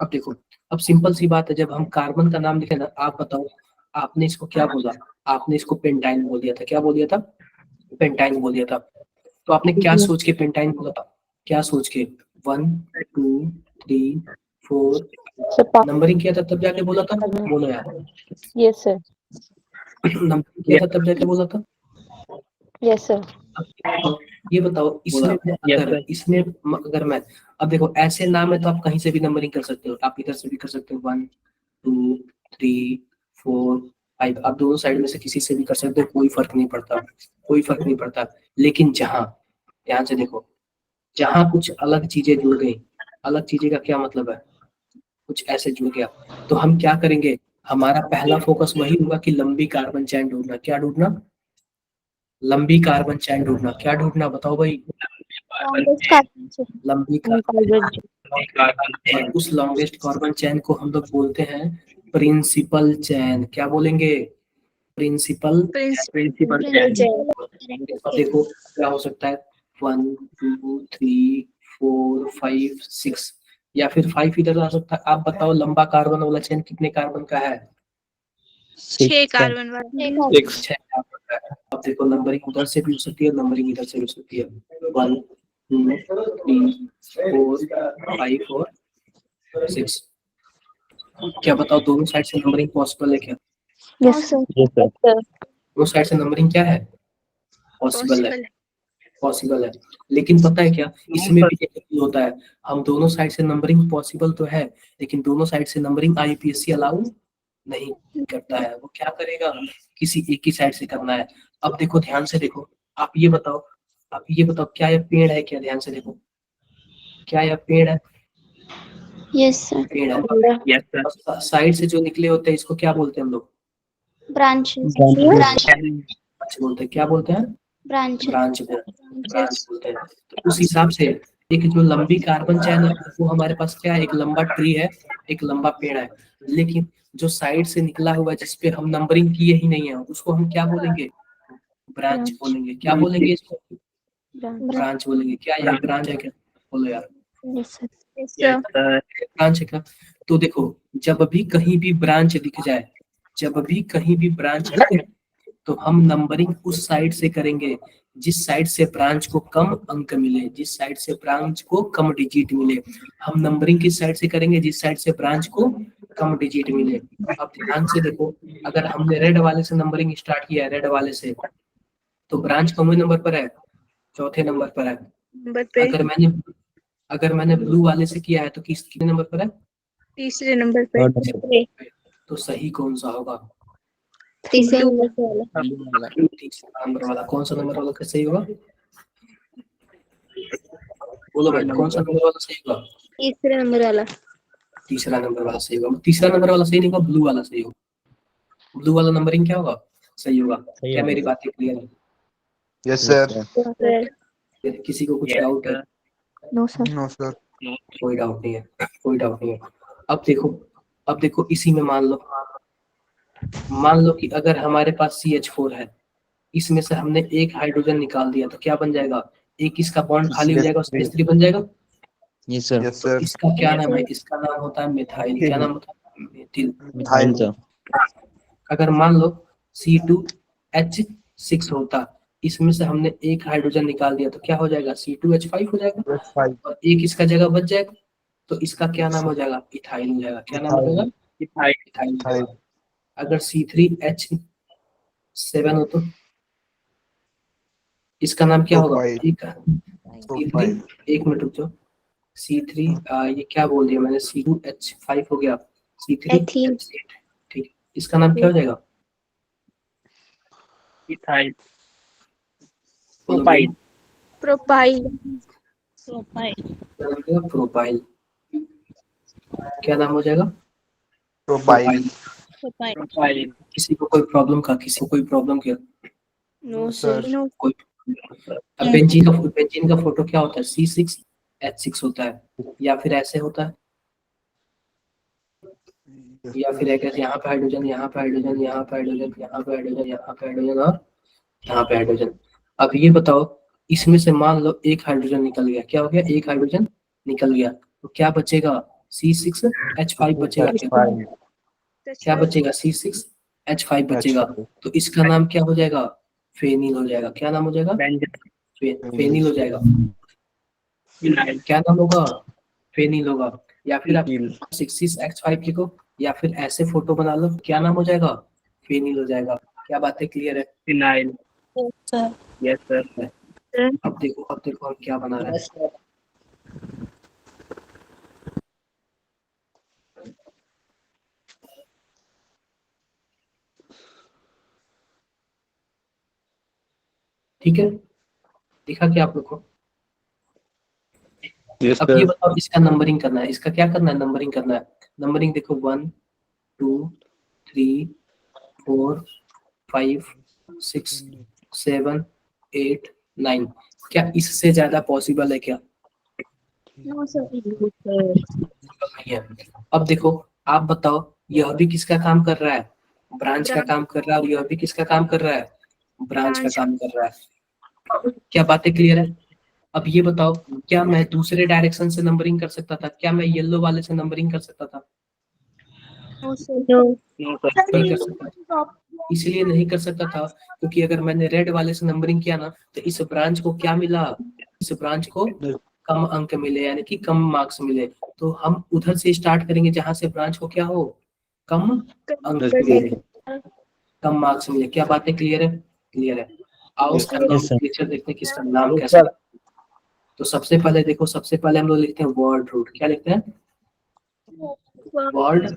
अब देखो, अब सिंपल सी बात है, जब हम कार्बन का नाम लिखे ना, आप बताओ आपने इसको क्या बोला? आपने इसको पेंटाइन बोल दिया था। क्या बोल दिया था? पेंटाइन बोल दिया था। तो आपने क्या सोच के पेंटाइन बोला था? क्या सोच के? 1 2 3 4 नंबरिंग किया था तब जाके बोला था? बोलो यार। Yes sir. नंबरिंग किया था तब जाके बोला था? Yes sir. ये बताओ, इसमें अगर मैं, अब देखो ऐसे नाम है तो आप कहीं से भी नंबरिंग कर सकते हो। आप इधर से भी कर सकते हो, 1 2 3 4 5। आप दोनों साइड में से किसी से भी कर सकते हो, कोई फर्क नहीं पड़ता, कोई फर्क नहीं पड़ता। लेकिन जहाँ, ध्यान से देखो, जहाँ कुछ अलग चीजें जुड़ गई, अलग चीजें का क्या मतलब है? कुछ ऐसे जुड़ गया, तो हम क्या करेंगे? हमारा पहला फोकस वही होगा कि लंबी कार्बन चैन ढूंढना। क्या ढूंढना? लंबी कार्बन चैन ढूंढना। क्या ढूंढना बताओ भाई? लंबी कार्बन। उस लॉन्गेस्ट कार्बन चैन को हम लोग बोलते हैं प्रिंसिपल चैन, क्या बोलेंगे? प्रिंसिपल। प्रिंसिपल अब देखो क्या हो सकता है, 1 2 3 4 5 6, या फिर 5 इधर आ सकता है। आप बताओ लंबा कार्बन वाला चेन कितने कार्बन का है? 6 कार्बन वाला। 6 कार्बन का है। अब देखो नंबरिंग उधर से भी हो सकती है, नंबरिंग इधर से भी हो सकती है। 1 2 3 4 5 और 6। क्या बताओ दोनों साइड से नंबरिंग पॉसिबल है क्या? Yes sir. दोनों साइड से नंबरिंग क्या है? पॉसिबल है। पॉसिबल है। लेकिन पता है क्या, इसमें भी एक चीज होता है, हम दोनों साइड से नंबरिंग पॉसिबल तो है, लेकिन दोनों साइड से नंबरिंग आईपीएससी अलाउ नहीं करता है। वो क्या करेगा, किसी एक ही साइड से करना है। अब देखो ध्यान से देखो, आप ये बताओ, क्या यह पेड़ है क्या? ध्यान से देखो, क्या यह पेड़ है? Yes sir. पेड़ है। Yes sir. साइड से जो निकले होते हैं इसको क्या बोलते हैं हम लोग? ब्रांचेस। ब्रांच बोलते हैं। क्या बोलते हैं? ब्रांच। ब्रांच बोलते हैं। तो उस हिसाब से एक जो लंबी कार्बन चैन है वो हमारे पास क्या है, एक लंबा ट्री है, एक लंबा पेड़ है। लेकिन जो साइड से निकला हुआ है जिसपे हम नंबरिंग किए ही नहीं है उसको हम क्या बोलेंगे? ब्रांच बोलेंगे। क्या बोलेंगे इसको? ब्रांच बोलेंगे। क्या ये ब्रांच है क्या? बोलो यार, यस सर। ब्रांच है क्या? तो देखो जब भी कहीं भी ब्रांच दिख जाए, तो हम नंबरिंग उस साइड से करेंगे जिस साइड से ब्रांच को कम अंक मिले, जिस साइड से ब्रांच को कम डिजिट मिले। हम नंबरिंग किस साइड से करेंगे? जिस साइड से ब्रांच को कम डिजिट मिले। अब ध्यान से देखो, अगर हमने रेड वाले से नंबरिंग स्टार्ट किया है, रेड वाले से, तो ब्रांच कौन नंबर पर है? चौथे नंबर पर है। अगर मैंने ब्लू वाले से किया है तो कितने नंबर पर है? तीसरे नंबर पे। तो सही कौन सा होगा? तीसरे नंबर तीसरा नंबर वाला। कौन सा नंबर वाला सही होगा? बोलो भाई, कौन सा नंबर वाला सही होगा? तीसरे नंबर वाला। तीसरा नंबर वाला सही होगा। तीसरा नंबर वाला सही नहीं होगा, ब्लू वाला सही होगा। ब्लू वाला नंबरिंग क्या होगा? सही होगा। क्या मेरी बातें क्लियर है? Yes sir. किसी को कुछ डाउट है? No sir. No sir. कोई डाउट नहीं है, कोई डाउट नहीं है। अब देखो इसी में मान लो कि अगर हमारे पास CH4 है, इसमें से हमने एक हाइड्रोजन निकाल दिया तो क्या बन जाएगा? एक इसका बॉन्ड खाली हो जाएगा, उसमें H3 बन जाएगा। Yes sir. Yes sir. इसका क्या नाम है? इसका नाम होता है मिथाइल। क्या नाम होता है? मिथिल। Methyl sir. अगर मान लो C2H6 होता, इसमें से हमने एक हाइड्रोजन निकाल दिया तो क्या हो जाएगा? C2H5 हो जाएगा, और एक इसका जगह बच जाएगा, तो इसका क्या नाम हो जाएगा? इथाइल हो जाएगा। क्या नाम हो जाएगा? इथाइल हो जाएगा। अगर C3H7 हो तो इसका नाम क्या होगा? एक मिनट रुक जाओ। C3 ये क्या बोल दिया मैंने? C2H5 हो गया, C3H8। ठीक, इसका नाम क्या हो जाएगा? इथाइल। प्रोपाइल। प्रोपाइल। क्या नाम हो जाएगा? प्रोपाइल। किसी को कोई प्रॉब्लम क्या? No sir. कोई अब बेंजीन का फोटो क्या होता है? C6H6 होता है, या फिर ऐसे होता है, या फिर एक ऐसे यहाँ पे हाइड्रोजन, यहाँ पे हाइड्रोजन, यहाँ पे हाइड्रोजन, यहाँ पे हाइड्रोजन, यहाँ पे हाइड्रोजन और यहाँ पे हाइड्रोजन। अब ये बताओ, इसमें से मान लो एक हाइड्रोजन निकल गया। क्या हो गया? एक हाइड्रोजन निकल गया, तो क्या बचेगा? C6H5 बचेगा। क्या बचेगा? C6H5 बचेगा। तो इसका नाम क्या हो जाएगा? फेनिल हो जाएगा। क्या नाम हो जाएगा? फेनिल हो जाएगा। क्या नाम होगा? फेनिल होगा। या फिर आप 6H5 लिखो, या फिर ऐसे फोटो बना लो, क्या नाम हो जाएगा? फेनिल हो जाएगा। क्या बातें क्लियर है? फिनाइल। सर। Yes sir. अब देखो हम क्या बना रहे हैं। ठीक है, दिखा क्या आप लोग को? अब ये बताओ, इसका नंबरिंग करना है। इसका क्या करना है? नंबरिंग करना है। नंबरिंग देखो 1 2 3 4 5 6 7 8 9। क्या इससे ज्यादा पॉसिबल है क्या? No sir. नहीं है। अब देखो, आप बताओ यह भी किसका काम कर रहा है? ब्रांच का काम कर रहा है। और यह भी किसका काम कर रहा है? ब्रांच का काम कर रहा है। क्या बातें क्लियर है? अब ये बताओ, क्या मैं दूसरे डायरेक्शन से नंबरिंग कर सकता था? क्या मैं येलो वाले से नंबरिंग कर सकता था? नहीं कर सकता था। इसलिए नहीं कर सकता था क्योंकि अगर मैंने रेड वाले से नंबरिंग किया ना तो इस ब्रांच को क्या मिला? इस ब्रांच को कम अंक मिले, यानी कि कम मार्क्स मिले। तो हम उधर से स्टार्ट करेंगे जहां से ब्रांच को क्या हो, कम अंक मिले, कम मार्क्स मिले। क्या बातें क्लियर है? क्लियर है। आओ इसका नेचर देखते हैं कि इसका नाम कैसा है। तो सबसे पहले देखो, सबसे पहले हम लोग लिखते हैं वर्ड रूट। क्या लिखते हैं? वर्ड।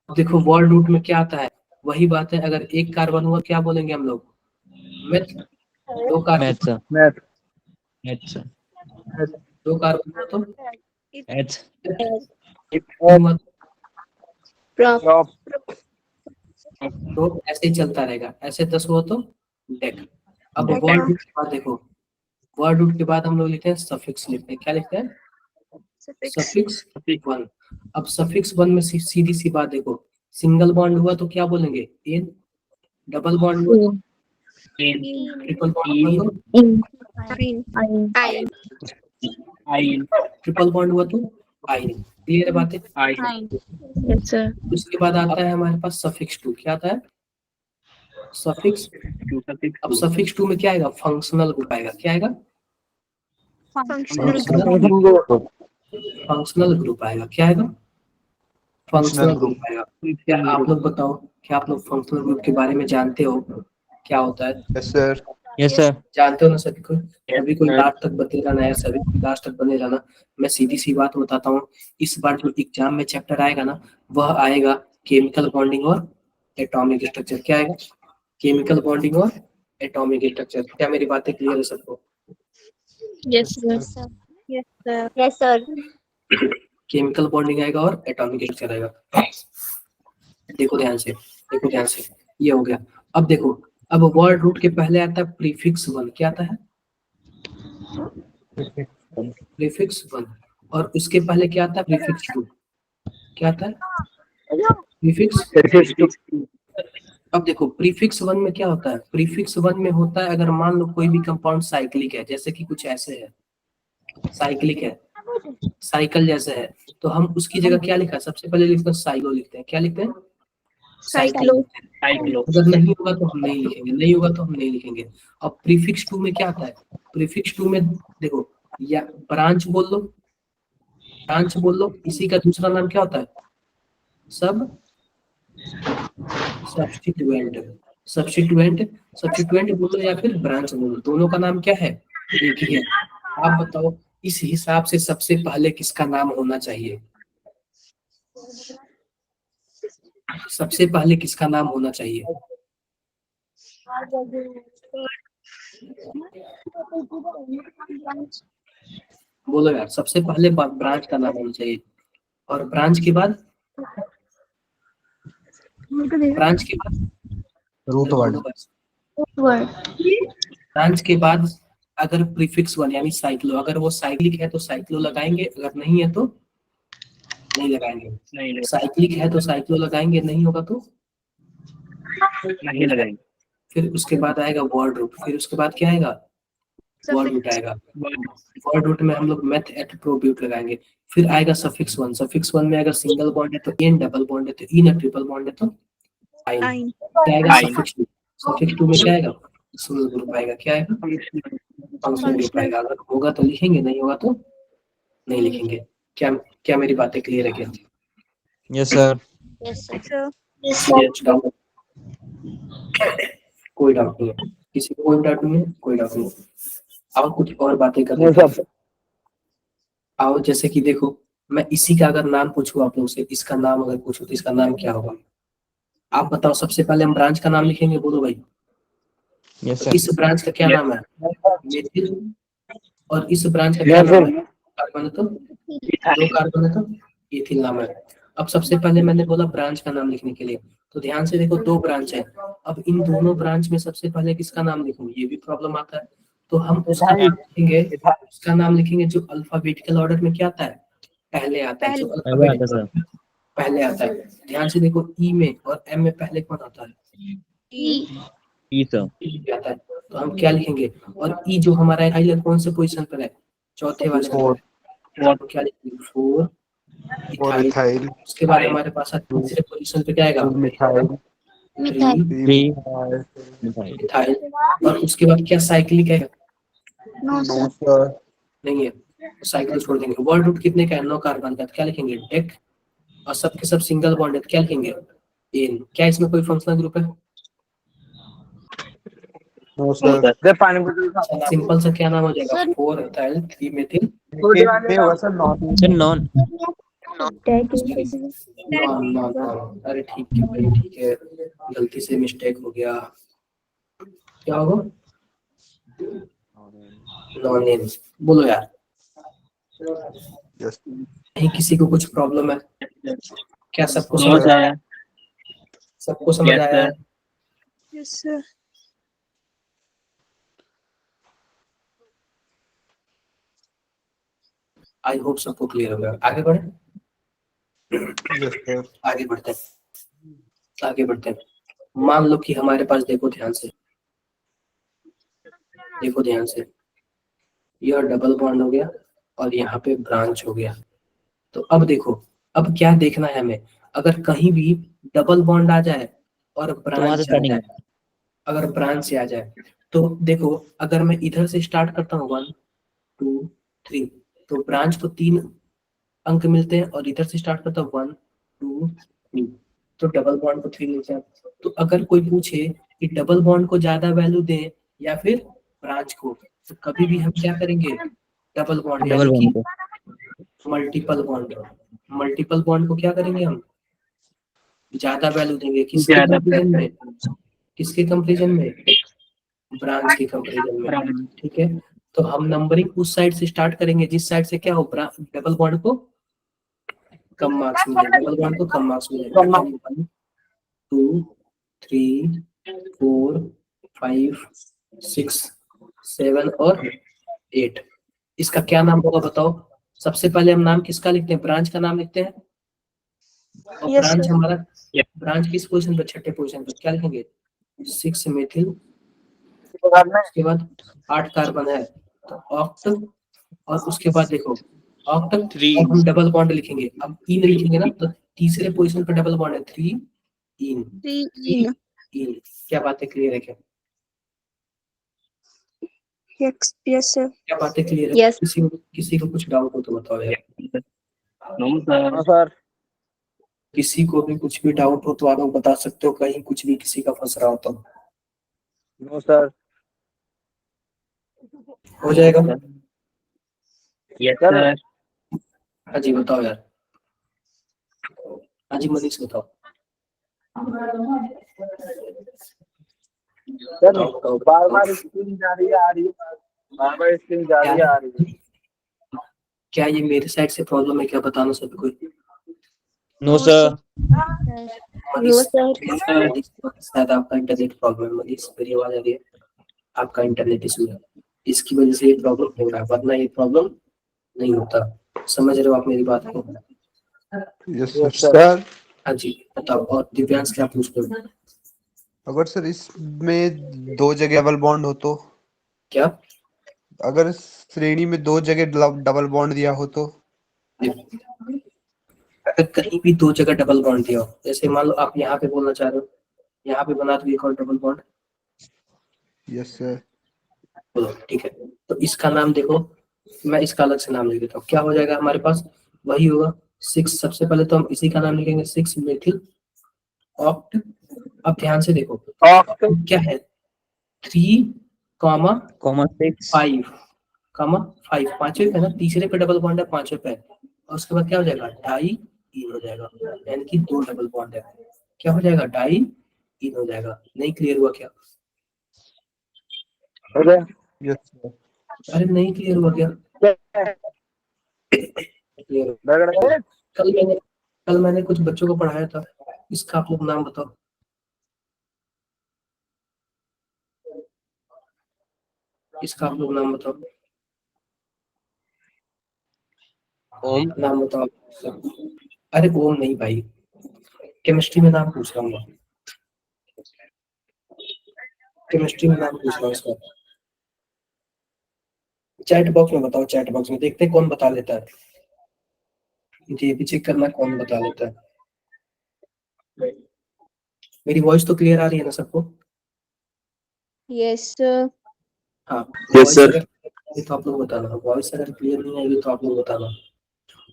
देखो वर्ड रूट में क्या आता है? वही बात है, अगर एक कार्बन हुआ क्या बोलेंगे हम लोग? मेथ। दो कार्बन, दो कार्बन हुआ तो हुआ तो ऐसे ही चलता रहेगा। ऐसे 10 हुआ तो डेक। अब वर्ड रूट के बाद देखो, वर्ड रूट के बाद हम लोग लिखते हैं सफिक्स। लिखते हैं क्या? लिखते हैं सफिक्स 1। अब सफिक्स 1 में सीधी सी बात देखो, सिंगल बॉन्ड हुआ तो क्या बोलेंगे? इन। डबल बॉन्ड हुआ तो ट्रिपल बॉन्ड हुआ तो ट्रिपल बॉन्ड हुआ तो आइन। क्लियर बात है? उसके बाद आता है हमारे पास सफिक्स 2। क्या आता है? सफिक्स। अब सफिक्स 2 में क्या आएगा? फंक्शनल ग्रुप आएगा। क्या आएगा? फंक्शनल ग्रुप आएगा। क्या आएगा? फंक्शनल ग्रुप आएगा। क्या आप लोग बताओ, क्या आप लोग फंक्शनल ग्रुप के बारे में जानते हो क्या होता है? Yes, sir. जानते हो ना सभी को? सभी कोई लास्ट तक बने रहना है, सभी को लास्ट तक बने रहना। मैं सीधी सी बात बताता हूँ, इस बार जो एग्जाम में चैप्टर आएगा ना वह आएगा केमिकल बॉन्डिंग और एटॉमिक स्ट्रक्चर। क्या आएगा? केमिकल बॉन्डिंग और एटॉमिक स्ट्रक्चर। क्या मेरी बातें क्लियर है सबको? Yes, sir. केमिकल बॉन्डिंग आएगा और एटॉमिक स्ट्रक्चर आएगा। देखो ध्यान से, देखो ध्यान से, ये हो गया। अब देखो, अब वर्ड रूट के पहले आता है प्रीफिक्स 1। क्या आता है? प्रीफिक्स 1। और उसके पहले क्या आता है? प्रीफिक्स 2। क्या आता है? प्रीफिक्स। अब देखो प्रीफिक्स 1 में क्या होता है? प्रीफिक्स 1 में होता है अगर मान लो कोई भी कंपाउंड साइक्लिक है, जैसे कि कुछ ऐसे है, साइक्लिक है, साइकिल जैसे है, तो हम उसकी जगह क्या लिखा है? सबसे पहले लिखते हैं साइक्लो। लिखते हैं क्या? लिखते हैं साइक्लो। अगर नहीं होगा तो हम नहीं लिखेंगे, नहीं होगा तो हम नहीं लिखेंगे। अब प्रीफिक्स 2 में क्या आता है? प्रीफिक्स 2 में देखो, या ब्रांच बोल लो, ब्रांच बोल लो, इसी का दूसरा नाम क्या होता है? सब सब्स्टिट्यूएंट। सब्स्टिट्यूएंट बोलो या फिर ब्रांच बोलो, दोनों का नाम क्या है? एक ही है। आप बताओ इस हिसाब से सबसे पहले किसका नाम होना चाहिए? सबसे पहले किसका नाम होना चाहिए? बोलो यार, सबसे पहले ब्रांच का नाम होना चाहिए। और ब्रांच के बाद, ब्रांच के बाद Root word. ब्रांच के बाद अगर प्रीफिक्स 1 यानी साइक्लो, अगर वो साइक्लिक है तो साइक्लो लगाएंगे, अगर नहीं है तो नहीं लगाएंगे। साइक्लिक है तो साइक्लो लगाएंगे, नहीं होगा तो नहीं लगाएंगे। फिर उसके बाद आएगा वर्ड रूट। फिर उसके बाद क्या आएगा? वर्ड रूट आएगा। वर्ड रूट में हम लोग मेथ एट प्रोब्यूट लगाएंगे। फिर आएगा सफिक्स 1। सफिक्स 1 में अगर सिंगल बॉन्ड है तो इन, डबल बॉन्ड है तो इन, और ट्रिपल बॉन्ड है तो आइन। क्या आएगा? सफिक्स 2। सफिक्स 2 में क्या आएगा? फंक्शनल ग्रुप आएगा। क्या आएगा? फंक्शनल ग्रुप आएगा। अगर होगा तो लिखेंगे, नहीं होगा तो नहीं लिखेंगे। क्या क्या मेरी बातें क्लियर है क्या? Yes, sir. कोई डाउट नहीं है? किसी को कोई डाउट नहीं है? कोई डाउट नहीं। आओ कुछ और बातें करते हैं। आओ, जैसे कि देखो, मैं इसी का अगर नाम पूछूं आप लोग से, इसका नाम अगर पूछूं तो इसका नाम क्या होगा? आप बताओ। सबसे पहले हम ब्रांच का नाम लिखेंगे, बोलो भाई। Yes, तो sir. इस ब्रांच का क्या नाम है? मेथिल। और इस ब्रांच का क्या नाम है? कार्बन है तो दो कार्बन है तो एथिल नाम है। अब सबसे पहले मैंने बोला ब्रांच का नाम लिखने के लिए, तो ध्यान से देखो, दो ब्रांच है। अब इन दोनों ब्रांच में सबसे पहले किसका नाम लिखूं, ये भी प्रॉब्लम आता है। तो हम उसका नाम लिखेंगे, उसका नाम लिखेंगे जो अल्फाबेटिकल ऑर्डर में क्या आता है? पहले आता है। जो अल्फाबेटिकल पहले आता है। ध्यान से देखो, ई में और एम में पहले कौन आता है? E sir. ई आता है। तो हम क्या लिखेंगे? और ई जो हमारा इथाइल कौन से पोजीशन पर है? चौथे वाले पर है। तो क्या लिखेंगे? 4 इथाइल। इथाइल, उसके बाद हमारे पास तीसरे पोजीशन पे क्या आएगा? Methyl, 3 Three. इथाइल। और उसके बाद क्या साइक्लिक है? No, no sir. सर, नहीं है, साइकिल छोड़ देंगे। वर्ड रूट कितने का है? 9 कार्बन का। तो क्या लिखेंगे? डेक। और सबके सब सिंगल बॉन्ड है तो क्या लिखेंगे? एन। क्या इसमें कोई फंक्शनल ग्रुप है? नो सर, सिंपल सा क्या नाम हो जाएगा? Sir. 4 इथाइल 3 मेथिल में होगा sir non. Sir, non. Non non non. अरे ठीक है भाई, ठीक है, गलती से मिस्टेक हो गया। क्या होगा? Nonane. बोलो यार, यस कहीं किसी को कुछ प्रॉब्लम है क्या? सबको No, समझ आया? सबको समझ आया है? Yes, sir. आई होप सबको क्लियर हो गया। आगे बढ़े, यस सर, आगे बढ़ते हैं, आगे बढ़ते हैं। मान लो कि हमारे पास, देखो ध्यान से, देखो ध्यान से, यह डबल बॉन्ड हो गया और यहाँ पे ब्रांच हो गया। तो अब देखो, अब क्या देखना है हमें? अगर कहीं भी डबल बॉन्ड आ जाए और वहां से ब्रांच आ starting जाए, अगर ब्रांच से आ जाए, तो देखो अगर मैं इधर से स्टार्ट करता हूँ 1 2 3, तो ब्रांच को 3 अंक मिलते हैं। और इधर से स्टार्ट करता हूँ 1 2 3, तो डबल बॉन्ड को 3 मिलते हैं। तो अगर कोई पूछे कि डबल बॉन्ड को ज्यादा वैल्यू दें या फिर ब्रांच को, तो कभी भी हम क्या करेंगे? डबल बॉन्ड, डबल यानी बॉन्ड कि को मल्टीपल बॉन्ड। मल्टीपल बॉन्ड को क्या करेंगे हम? ज्यादा वैल्यू देंगे। किसके कंपेरिजन में? किसके कंपेरिजन में? ब्रांच के कंपेरिजन में। ठीक है, तो हम नंबरिंग उस साइड से स्टार्ट करेंगे जिस साइड से क्या हो, डबल बॉन्ड को कम मार्क्स मिले। डबल बॉन्ड को कम मार्क्स मिले। 1 2 3 4 5 6 7 और 8। इसका क्या नाम होगा बताओ? सबसे पहले हम नाम किसका लिखते हैं? ब्रांच का नाम लिखते हैं। और Yes, ब्रांच sir. हमारा, ब्रांच किस पोजीशन पर? छठे पोजीशन पर। क्या लिखेंगे? 6 मेथिल। उसके बाद 8 कार्बन है तो ऑक्ट। और उसके बाद देखो ऑक्ट, अब हम डबल बॉन्ड लिखेंगे। अब इन लिखेंगे ना, तो तीसरे पोजीशन पर डबल बॉन्ड है 3 इन। 3 इन। क्या बातें क्लियर है? क्या Yes, sir. क्या बातें क्लियर है? Yes. किसी को कुछ डाउट हो तो बताओ यार। सर किसी को भी कुछ भी डाउट हो तो आप लोग बता सकते हो, कहीं कुछ भी किसी का फंस रहा हो तो। नो सर हो जाएगा। यस सर हाँ जी बताओ यार। हाँ जी मनीष बताओ। सर बताओ, बताओ, बार बताओ। बार स्क्रीन जा रही है आ रही है, बार बार स्क्रीन जा रही है आ रही है। क्या ये मेरे साइड से प्रॉब्लम है क्या? बताना सभी कोई। No, sir. मनीष, sir. शायद आपका इंटरनेट प्रॉब्लम है। मनीष मेरी आवाज आ रही है? आपका इंटरनेट इशू है, इसकी वजह से ये प्रॉब्लम हो रहा है, वरना ये प्रॉब्लम नहीं होता। समझ रहे हो आप मेरी बात को? Yes sir. सर हाँ जी बताओ। और दिव्यांश क्या पूछते हो? अगर सर इसमें 2 जगह डबल बॉन्ड हो तो, क्या? अगर श्रेणी में 2 जगह डबल बॉन्ड दिया हो तो? अगर कहीं भी 2 जगह डबल बॉन्ड दिया हो, जैसे मान लो आप यहाँ पे बोलना चाह रहे हो, यहाँ पे बना दो एक और डबल बॉन्ड। यस सर, बोलो ठीक है। तो इसका नाम देखो, मैं इसका अलग से नाम लिख देता हूँ। क्या हो जाएगा हमारे पास? वही होगा 6। सबसे पहले तो हम इसी का नाम लिखेंगे 6 मेथिल ऑक्ट। अब ध्यान से देखो, ऑक्ट क्या है? 3 कॉमा Comma 6. 5 कॉमा 5, पांचवें पे ना, तीसरे पे डबल बॉन्ड है, पांचवें पे। और उसके बाद क्या हो जाएगा? डाई इन हो जाएगा, यानी कि 2 डबल बॉन्ड है। क्या हो जाएगा? डाई इन हो जाएगा। नहीं क्लियर हुआ क्या? यस सर, अरे नहीं क्लियर हुआ क्या? क्लियर। कल मैंने कुछ बच्चों को पढ़ाया था, इसका आप लोग नाम बताओ। इसका आप लोग नाम बताओ। ओम। नाम बताओ। अरे ओम नहीं भाई, केमिस्ट्री में नाम पूछ रहा हूँ मैं, केमिस्ट्री में नाम पूछ रहा हूँ इसका। चैट बॉक्स में बताओ, चैट बॉक्स में देखते हैं कौन बता लेता है, मुझे ये भी चेक करना कौन बता लेता है। मेरी वॉइस तो क्लियर आ रही है ना सबको? Yes sir. हाँ, Yes, वॉइस sir. अगर clear है तो आप लोग बताना, वॉइस अगर क्लियर नहीं आएगी तो आप लोग बताना।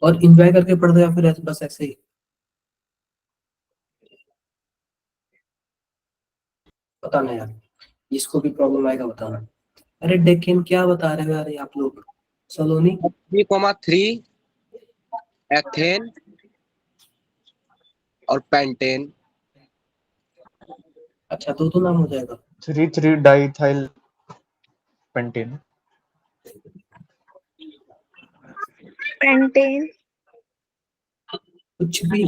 और इंजॉय करके पढ़ रहे हो या फिर बस ऐसे ही? बताना यार, जिसको भी प्रॉब्लम आएगा बताना। अरे डेकिन क्या बता रहे हो यार ये आप लोग? सलोनी 3,3 एथेन और पेंटेन। अच्छा, दो नाम हो जाएगा। 3,3 डाइथाइल पेंटेन। पेंटेन। कुछ भी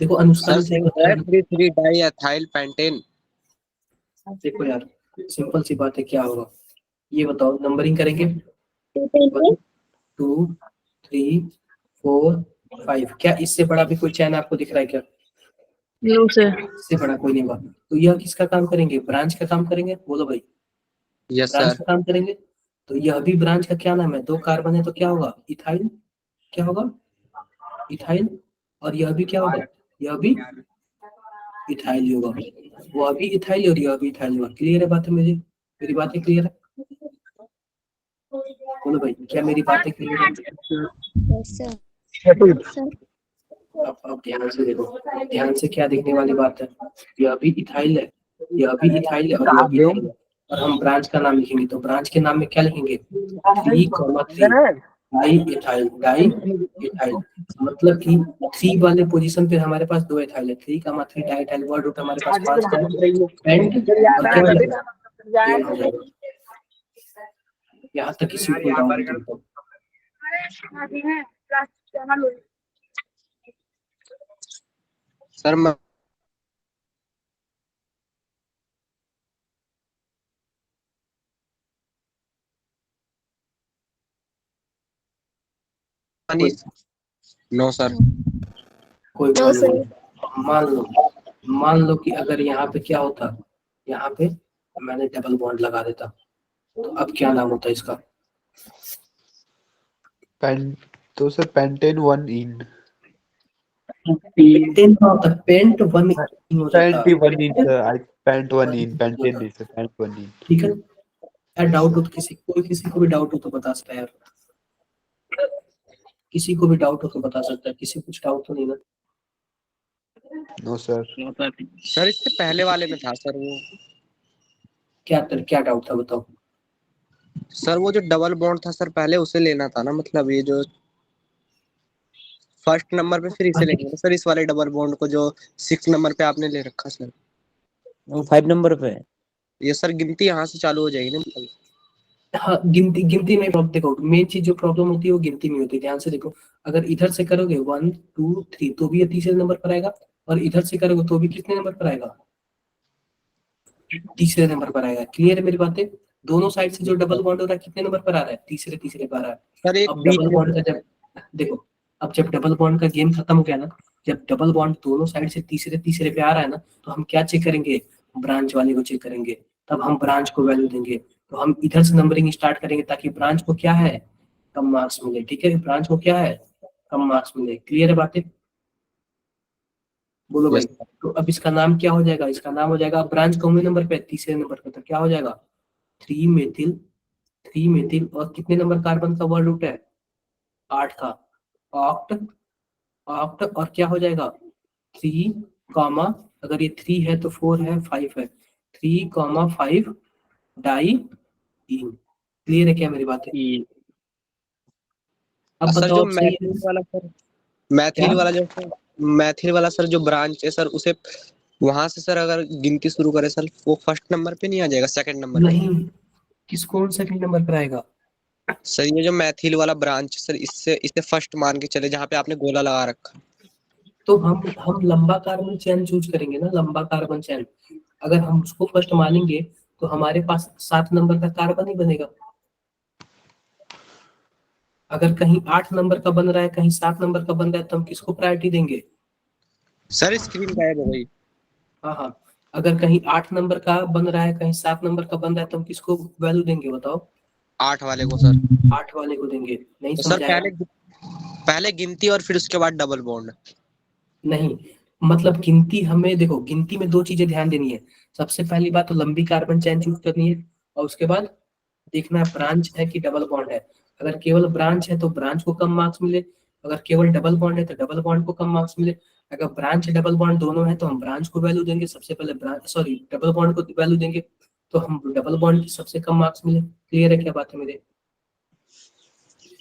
देखो, अनुष्का सर ने सही सही बताया है, ना। 3,3 डाई एथाइल पेंटेन। देखो यार, सिंपल सी बात है, क्या होगा ये बताओ, नंबरिंग करेंगे 1 2 3 4 5। क्या इससे बड़ा भी कोई चैन आपको दिख रहा है क्या? No sir. इससे बड़ा कोई नहीं होगा। तो यह किसका काम करेंगे? ब्रांच का काम करेंगे, बोलो भाई। Yes branch sir. का काम करेंगे। तो यह भी ब्रांच का क्या नाम है? 2 कार्बन है तो क्या होगा? इथाइल। क्या होगा? इथाइल। और यह भी क्या होगा? यह भी इथाइल ही होगा। वह भी इथाइल और यह भी इथाइल होगा। क्लियर है बात है? मेरी बातें क्लियर है? बोलो भाई, क्या मेरी बातें क्लियर है? Yes sir. अब ध्यान से देखो, ध्यान से क्या देखने वाली बात है, यह भी इथाइल है, यह भी इथाइल है और यह भी इथाइल है। और हम ब्रांच का नाम लिखेंगे तो ब्रांच के नाम में क्या लिखेंगे? 3,3 डाई इथाइल, डाई इथाइल। मतलब कि 3 वाले पोजीशन पे हमारे पास 2 इथाइल है, 3,3 डाई इथाइल। वर्ड रूट हमारे पास 5 का है, पेंट और क्या हो जाएगा? 10 हो जाएगा। यहाँ तक किसी को डाउट नहीं तो सर मैं नो सर। कोई नो प्रॉब्लम सर। नहीं। मान लो कि अगर यहाँ पे क्या होता, यहाँ पे मैंने डबल बॉन्ड लगा देता, तो अब क्या नाम होता इसका? तो सर पेंटेन 1 इन। पेंटेन का होता, पेंट 1 हो जाता। पेंट 1 इन सर, आई पेंट 1 इन, पेंटेन नहीं सर, पेंट 1 इन। ठीक है यार, डाउट हो तो किसी को भी डाउट हो तो बता सकता है यार, किसी को भी डाउट हो तो बता सकता है, किसी को कुछ डाउट तो नहीं ना? No sir. सर इससे पहले वाले में था सर वो। क्या डाउट था बताओ? सर वो जो डबल बॉन्ड था सर पहले उसे लेना था ना, मतलब ये जो फर्स्ट नंबर पे फिर इसे लेंगे ना सर, इस वाले डबल बॉन्ड को जो 6 नंबर पे आपने ले रखा सर। वो 5 नंबर पे है। ये सर गिनती यहाँ से चालू हो जाएगी ना मतलब। हाँ, गिनती में प्रॉब्लम देखो, मेन चीज जो प्रॉब्लम होती है वो गिनती में होती है। ध्यान से देखो, अगर इधर से करोगे 1 2 3 तो भी ये तीसरे नंबर पर आएगा, और इधर से करोगे तो भी कितने नंबर पर आएगा? तीसरे नंबर पर आएगा। क्लियर है मेरी बातें? दोनों साइड से जो डबल बॉन्ड हो रहा है कितने नंबर पर आ रहा है? तीसरे पर आ रहा है। सर एक अब बीच डबल में बॉन्ड का जब देखो, अब जब डबल बॉन्ड का गेम खत्म हो गया ना, जब डबल बॉन्ड दोनों साइड से तीसरे पे आ रहा है ना, तो हम क्या चेक करेंगे? ब्रांच वाले को चेक करेंगे। तब हम ब्रांच को वैल्यू देंगे। तो हम इधर से नंबरिंग स्टार्ट करेंगे ताकि ब्रांच को क्या है? कम मार्क्स मिले। ठीक है, ब्रांच को क्या है? कम मार्क्स मिले। क्लियर है बातें? बोलो भाई। यस तो अब इसका नाम क्या हो जाएगा? इसका नाम हो जाएगा, ब्रांच कौन नंबर पे? तीसरे नंबर पे। तो क्या हो जाएगा? 3 मेथिल और कितने नंबर कार्बन का वर्ड रूट है? 8 का। ऑक्ट। ऑक्ट और क्या हो जाएगा? 3 कॉमा, अगर ये 3 है तो 4 है 5 है, 3,5 डाई इन। क्लियर है क्या मेरी बातें? अब सर बताओ, जो अब सही है? मैथिल वाला सर, क्या? मैथिल वाला सर जो ब्रांच है सर उसे वहां से सर अगर गिनती शुरू करे सर वो फर्स्ट नंबर पे नहीं आ जाएगा, सेकंड नंबर पे? नहीं, कौन सेकंड नंबर पर आएगा? सर ये जो मैथिल वाला ब्रांच सर इससे इसे फर्स्ट मान के चले जहाँ पे आपने गोला लगा रखा। तो हम लंबा कार्बन चैन चूज करेंगे ना, लंबा कार्बन चैन। अगर हम उसको फर्स्ट मानेंगे तो हमारे पास 7 नंबर का कार्बन ही बनेगा। अगर कहीं 8 नंबर का बन रहा है, कहीं 7 नंबर का बन रहा है, तो हम किसको प्रायोरिटी देंगे? सर स्क्रीन गायब हो गई। हाँ हाँ, अगर कहीं 8 नंबर का बन रहा है, कहीं 7 नंबर का बन रहा है, तो हम किसको वैल्यू देंगे बताओ? 8 वाले को सर। 8 वाले को देंगे। नहीं तो सर समझ आया? पहले गिनती और फिर उसके बाद डबल बॉन्ड। नहीं, मतलब गिनती हमें देखो, गिनती में 2 चीजें ध्यान देनी है। सबसे पहली बात तो लंबी कार्बन चेन चूज करनी है, और उसके बाद देखना है ब्रांच है कि डबल बॉन्ड है। अगर केवल ब्रांच है तो ब्रांच को कम मार्क्स मिले, अगर केवल डबल बॉन्ड है तो डबल बॉन्ड को कम मार्क्स मिले। अगर ब्रांच डबल बॉन्ड दोनों है तो हम ब्रांच को वैल्यू देंगे सबसे पहले, ब्रांच सॉरी डबल बॉन्ड को वैल्यू देंगे, तो हम डबल बॉन्ड की सबसे कम मार्क्स मिले। क्लियर है क्या बात है मेरे?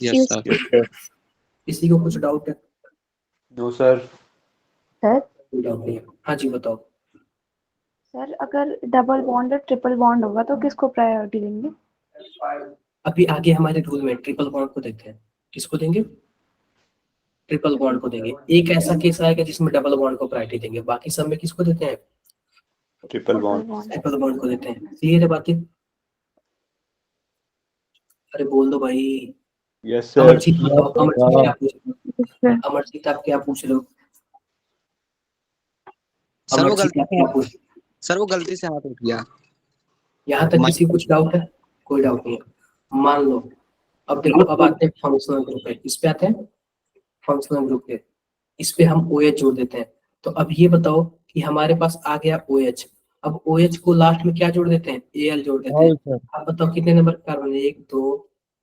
Yes sir. किसी को कुछ डाउट है? No sir. सर कोई डाउट नहीं है? हाँ जी बताओ। सर अगर डबल बॉन्ड और ट्रिपल बॉन्ड होगा तो किसको प्रायोरिटी देंगे? अभी आगे हमारे रूल में ट्रिपल बॉन्ड को देखते हैं। किसको देंगे? ट्रिपल बॉन्ड को देंगे। एक ऐसा केस आएगा जिसमें डबल बॉन्ड को प्रायोरिटी देंगे, बाकी सब में किसको देते हैं? Triple bond. ट्रिपल बॉन्ड को देते हैं। क्लियर है बातें? अरे बोल दो भाई। Yes sir. अमरजीत बताओ, अमरजीत क्या पूछ रहे हो? अमरजीत आप क्या पूछ रहे हो? सर वो अमरजीत गलती आप क्या पूछ? सर वो गलती से हाथ उठ गया। यहाँ तक किसी को कुछ डाउट है? कोई डाउट नहीं है। मान लो, अब देखो, अब आते हैं फंक्शनल ग्रुप पे। इस पे आते हैं फंक्शनल ग्रुप पे। इस पे हम OH जोड़ देते हैं। तो अब ये बताओ कि हमारे पास आ गया OH। अब OH को लास्ट में क्या जोड़ देते हैं? Al जोड़ देते हैं। अब बताओ कितने नंबर का कार्बन है? 1 2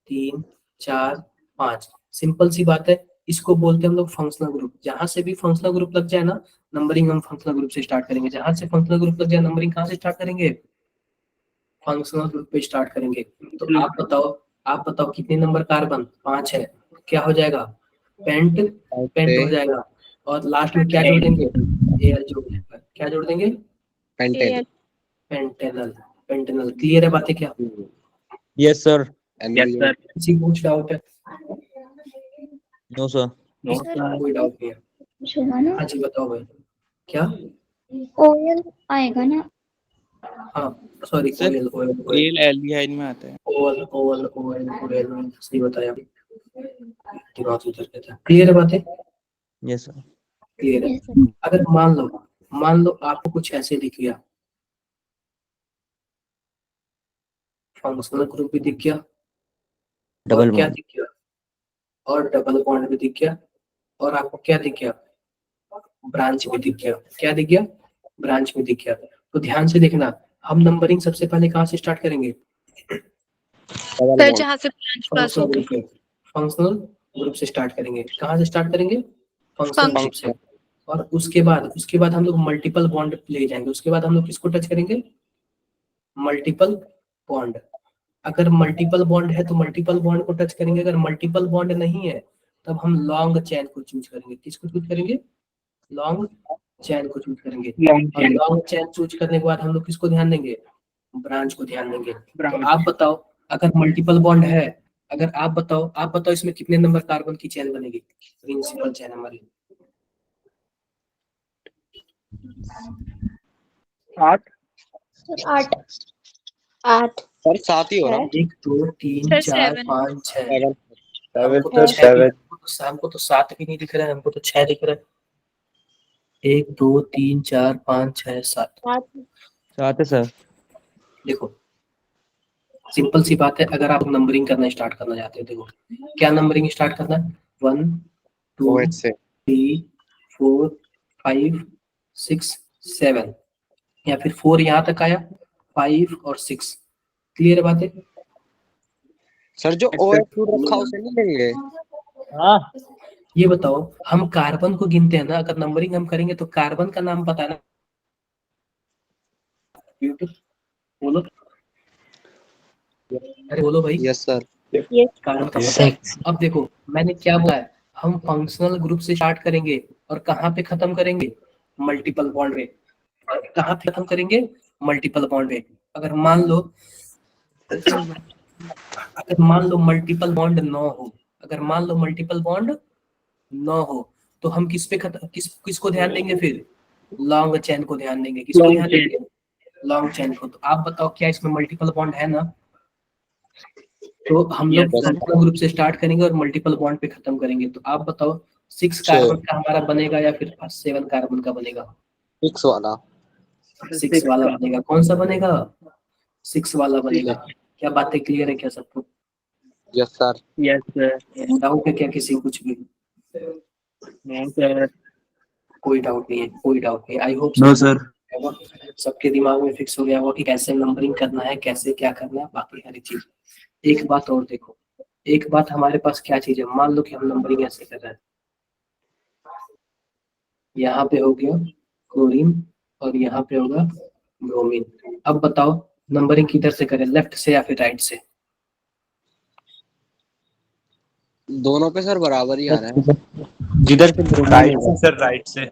3 4 5। सिंपल सी बात है, इसको बोलते हैं हम लोग फंक्शनल ग्रुप। जहां से भी फंक्शनल ग्रुप लग जाए ना, नंबरिंग हम फंक्शनल ग्रुप से स्टार्ट करेंगे। जहां से फंक्शनल ग्रुप लग जाए, नंबरिंग कहाँ से स्टार्ट करेंगे? फंक्शनल ग्रुप पे स्टार्ट करेंगे। तो आप बताओ कितने नंबर कार्बन? 5 है। क्या हो जाएगा? पेंट हो जाएगा। और लास्ट में क्या जोड़ देंगे? Al जोड़ देंगे। क्या जोड़ देंगे? पेंटेन। पेंटेनल। पेंटेनल। क्लियर है बातें क्या? Yes sir. किसी को कुछ डाउट है? No sir. कोई डाउट नहीं है? सुना ना, हाँ जी बताओ भाई। क्या? ओएल आएगा ना? हाँ sorry, sir, ol ol ol एल एल्डिहाइड में आता है। ओएल ओएल ओएल ओएल सही बताया। दिमाग से उतर गया था। क्लियर है बातें? Yes sir. क्लियर है? Yes, sir. अगर मान लो आपको कुछ ऐसे दिख गया, फंक्शनल ग्रुप भी दिख गया, डबल और क्या बॉन्ड। दिख गया? और डबल बॉन्ड भी दिख गया, और आपको क्या दिख गया? ब्रांच भी दिख गया। क्या दिख गया? ब्रांच भी दिख गया। तो ध्यान से देखना, हम नंबरिंग सबसे पहले कहाँ से स्टार्ट करेंगे? सर जहाँ से ब्रांच पास फंक्शनल होगी। ग्रुप से। फंक्शनल ग्रुप से स्टार्ट करेंगे। कहाँ से स्टार्ट करेंगे? फंक्शनल ग्रुप से। और उसके बाद हम लोग मल्टीपल बॉन्ड ले जाएंगे। उसके बाद हम लोग किसको टच करेंगे? Multiple bond. अगर मल्टीपल बॉन्ड है तो मल्टीपल बॉन्ड को टच करेंगे। अगर मल्टीपल बॉन्ड नहीं है तब हम लॉन्ग चैन को चूज करेंगे। किसको चूज करेंगे? लॉन्ग चैन को चूज करेंगे। और लॉन्ग चैन चूज करने के बाद हम लोग किसको ध्यान देंगे? ब्रांच को ध्यान देंगे। तो आप बताओ, अगर मल्टीपल बॉन्ड है, अगर आप बताओ इसमें कितने नंबर कार्बन की चैन बनेगी? प्रिंसिपल चैन हमारी 8। 8 सर 7 ही हो रहा। 1 2 3 सर, 4 7 5 6। 7 हमको तो 6 हमको तो 7 भी नहीं दिख रहा है, हमको तो 6 दिख रहा है। 1 2 3 4 5 6 7। 7 है सर। देखो सिंपल सी बात है, अगर आप नंबरिंग करना स्टार्ट करना चाहते हैं, देखो क्या नंबरिंग स्टार्ट करना है? 1 2 OH से 3 4 5 6 7, या फिर 4 यहाँ तक आया, 5 और 6। क्लियर बात है? सर जो OH छूट रखा उसे नहीं लेंगे। हाँ ये बताओ, हम कार्बन को गिनते हैं ना, अगर नंबरिंग हम करेंगे तो कार्बन का नाम पता है ना? बोलो, अरे बोलो भाई। Yes sir. कार्बन का पता है। अब देखो मैंने क्या बोला है, हम फंक्शनल ग्रुप से स्टार्ट करेंगे और कहाँ पे खत्म करेंगे? मल्टीपल बॉन्ड पे। और कहाँ पे खत्म करेंगे? मल्टीपल बॉन्ड पे। अगर मान लो मल्टीपल बॉन्ड 9 हो, अगर मान लो मल्टीपल बॉन्ड 9 हो, तो हम किस पे किसको ध्यान देंगे फिर? लॉन्ग चैन को ध्यान देंगे। किसको ध्यान देंगे? लॉन्ग चैन को। तो आप बताओ क्या इसमें मल्टीपल बॉन्ड है ना? तो हम लोग Yes, sir. फंक्शनल ग्रुप से स्टार्ट करेंगे और मल्टीपल बॉन्ड पे खत्म करेंगे। तो आप बताओ 6 कार्बन का हमारा बनेगा या फिर 7 कार्बन का बनेगा? 6 वाला। 6 वाला बनेगा। कौन सा बनेगा? 6 वाला बनेगा। क्या बातें क्लियर है क्या सबको? Yes sir. Yes sir. Doubt है क्या किसी को कुछ भी? No sir. कोई डाउट नहीं है, कोई डाउट नहीं। I hope no sir. सबके दिमाग में फिक्स हो गया होगा कि कैसे नंबरिंग करना है, कैसे क्या करना है, बाकी हर एक चीज। एक बात और देखो, एक बात हमारे पास क्या चीज है, मान लो कि हम नंबरिंग ऐसे कर रहे हैं, यहाँ पे हो गया क्लोरीन और यहाँ पे होगा ब्रोमीन। अब बताओ नंबरिंग किधर से करें, लेफ्ट से या फिर राइट से? दोनों पे सर बराबर ही आ रहा है। जिधर से ब्रोमीन राइट होगा। से सर, राइट से।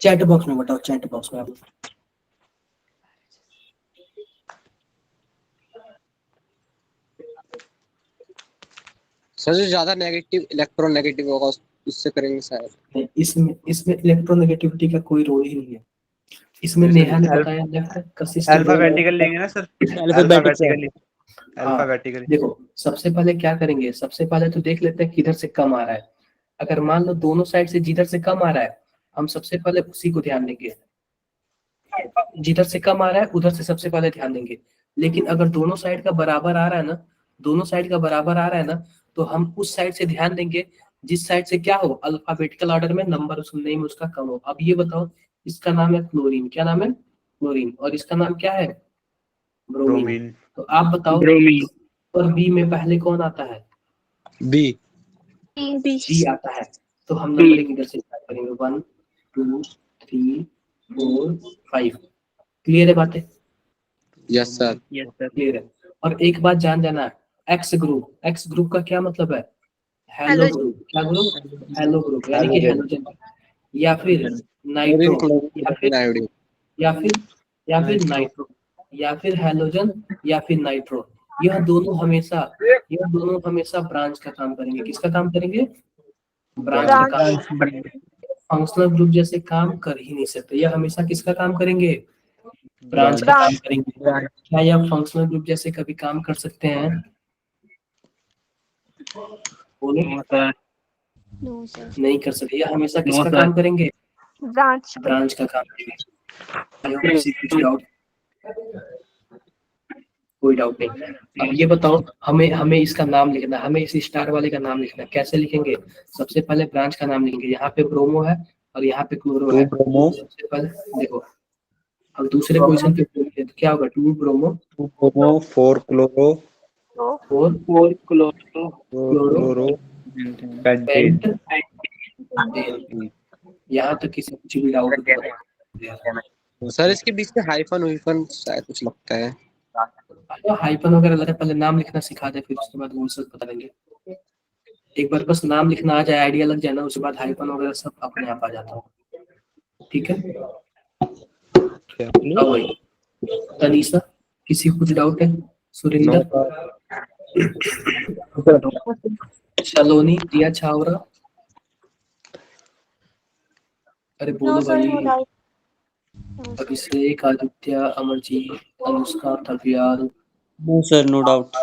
चैट बॉक्स में बताओ, चैट बॉक्स में आप। सर जो ज्यादा नेगेटिव इलेक्ट्रोनेगेटिव होगा उससे करेंगे शायद। नहीं, इसमें इलेक्ट्रोनेगेटिविटी का कोई रोल ही नहीं है। इसमें नेहा ने बताया लेफ्ट का सिस्टम। अल्फाबेटिकल लेंगे ना सर? Alphabetically. अल्फाबेटिकली। देखो सबसे पहले क्या करेंगे, सबसे पहले तो देख लेते हैं किधर से कम आ रहा है। अगर मान लो दोनों साइड से जिधर से कम आ रहा है, हम सबसे पहले उसी को ध्यान देंगे। जिधर से कम आ रहा है उधर से सबसे पहले ध्यान देंगे। लेकिन अगर दोनों साइड का बराबर आ रहा है ना, दोनों साइड का बराबर आ रहा है ना, तो हम उस साइड से ध्यान देंगे जिस साइड से क्या हो, अल्फाबेटिकल ऑर्डर में नंबर उसका नेम उसका कम हो। अब ये बताओ, इसका नाम है क्लोरीन। क्या नाम है? क्लोरीन। और इसका नाम क्या है? ब्रोमीन। ब्रोमीन। तो आप बताओ ब्रोमीन। और बी में पहले कौन आता है? बी। बी आता है। तो हम नंबरिंग इधर से स्टार्ट करेंगे, 1 2 3 4 5। क्लियर है बातें? Yes sir. Yes sir. Clear है। और एक बात जान जाना, एक्स ग्रुप का क्या मतलब है? Hello group. क्या ग्रुप? हेलो ग्रुप, यानी कि हेलोजन या फिर नाइट्रो या फिर आयोडीन। या फिर या फिर नाइट्रो या फिर हेलोजन या फिर नाइट्रो। यह दोनों हमेशा ब्रांच का काम करेंगे। किसका काम करेंगे? ब्रांच का काम। फंक्शनल ग्रुप जैसे काम कर ही नहीं सकते, यह हमेशा किसका काम करेंगे? ब्रांच का काम करेंगे। क्या यह फंक्शनल ग्रुप जैसे कभी काम कर सकते हैं? बोलो। No sir. नहीं कर सकते। यह हमेशा किसका सर। काम करेंगे? ब्रांच ब्रांच का काम करेंगे। I hope किसी कुछ डाउट? कोई डाउट नहीं। अब ये बताओ, हमें इसका नाम लिखना है, हमें इस स्टार वाले का नाम लिखना है। कैसे लिखेंगे? सबसे पहले ब्रांच का नाम लिखेंगे। यहाँ पे ब्रोमो है और यहाँ पे क्लोरो है। सबसे पहले देखो, अब दूसरे पोजीशन पे तो क्या होगा? 2 bromo 4 chloro 4 chloro pentane. Pent. यहाँ तक किसी कुछ भी डाउट हो? सर इसके बीच में हाइफन वाइफन शायद कुछ लगता है। हाइपन वगैरह लगा, पहले नाम लिखना सिखा दे, फिर उसके बाद वो सब बता देंगे। एक बार बस नाम लिखना आ जाए, आइडिया लग जाए ना, उसके बाद हाइपन वगैरह सब अपने आप आ जाता है। ठीक है? आओ भाई। तनीषा, किसी को कुछ डाउट है? सुरिंदर, सलोनी, दिया छावरा, अरे बोलो भाई। अभिषेक, आदित्य, अमरजीत, अनुष्का, तबियाल। No sir, no doubt.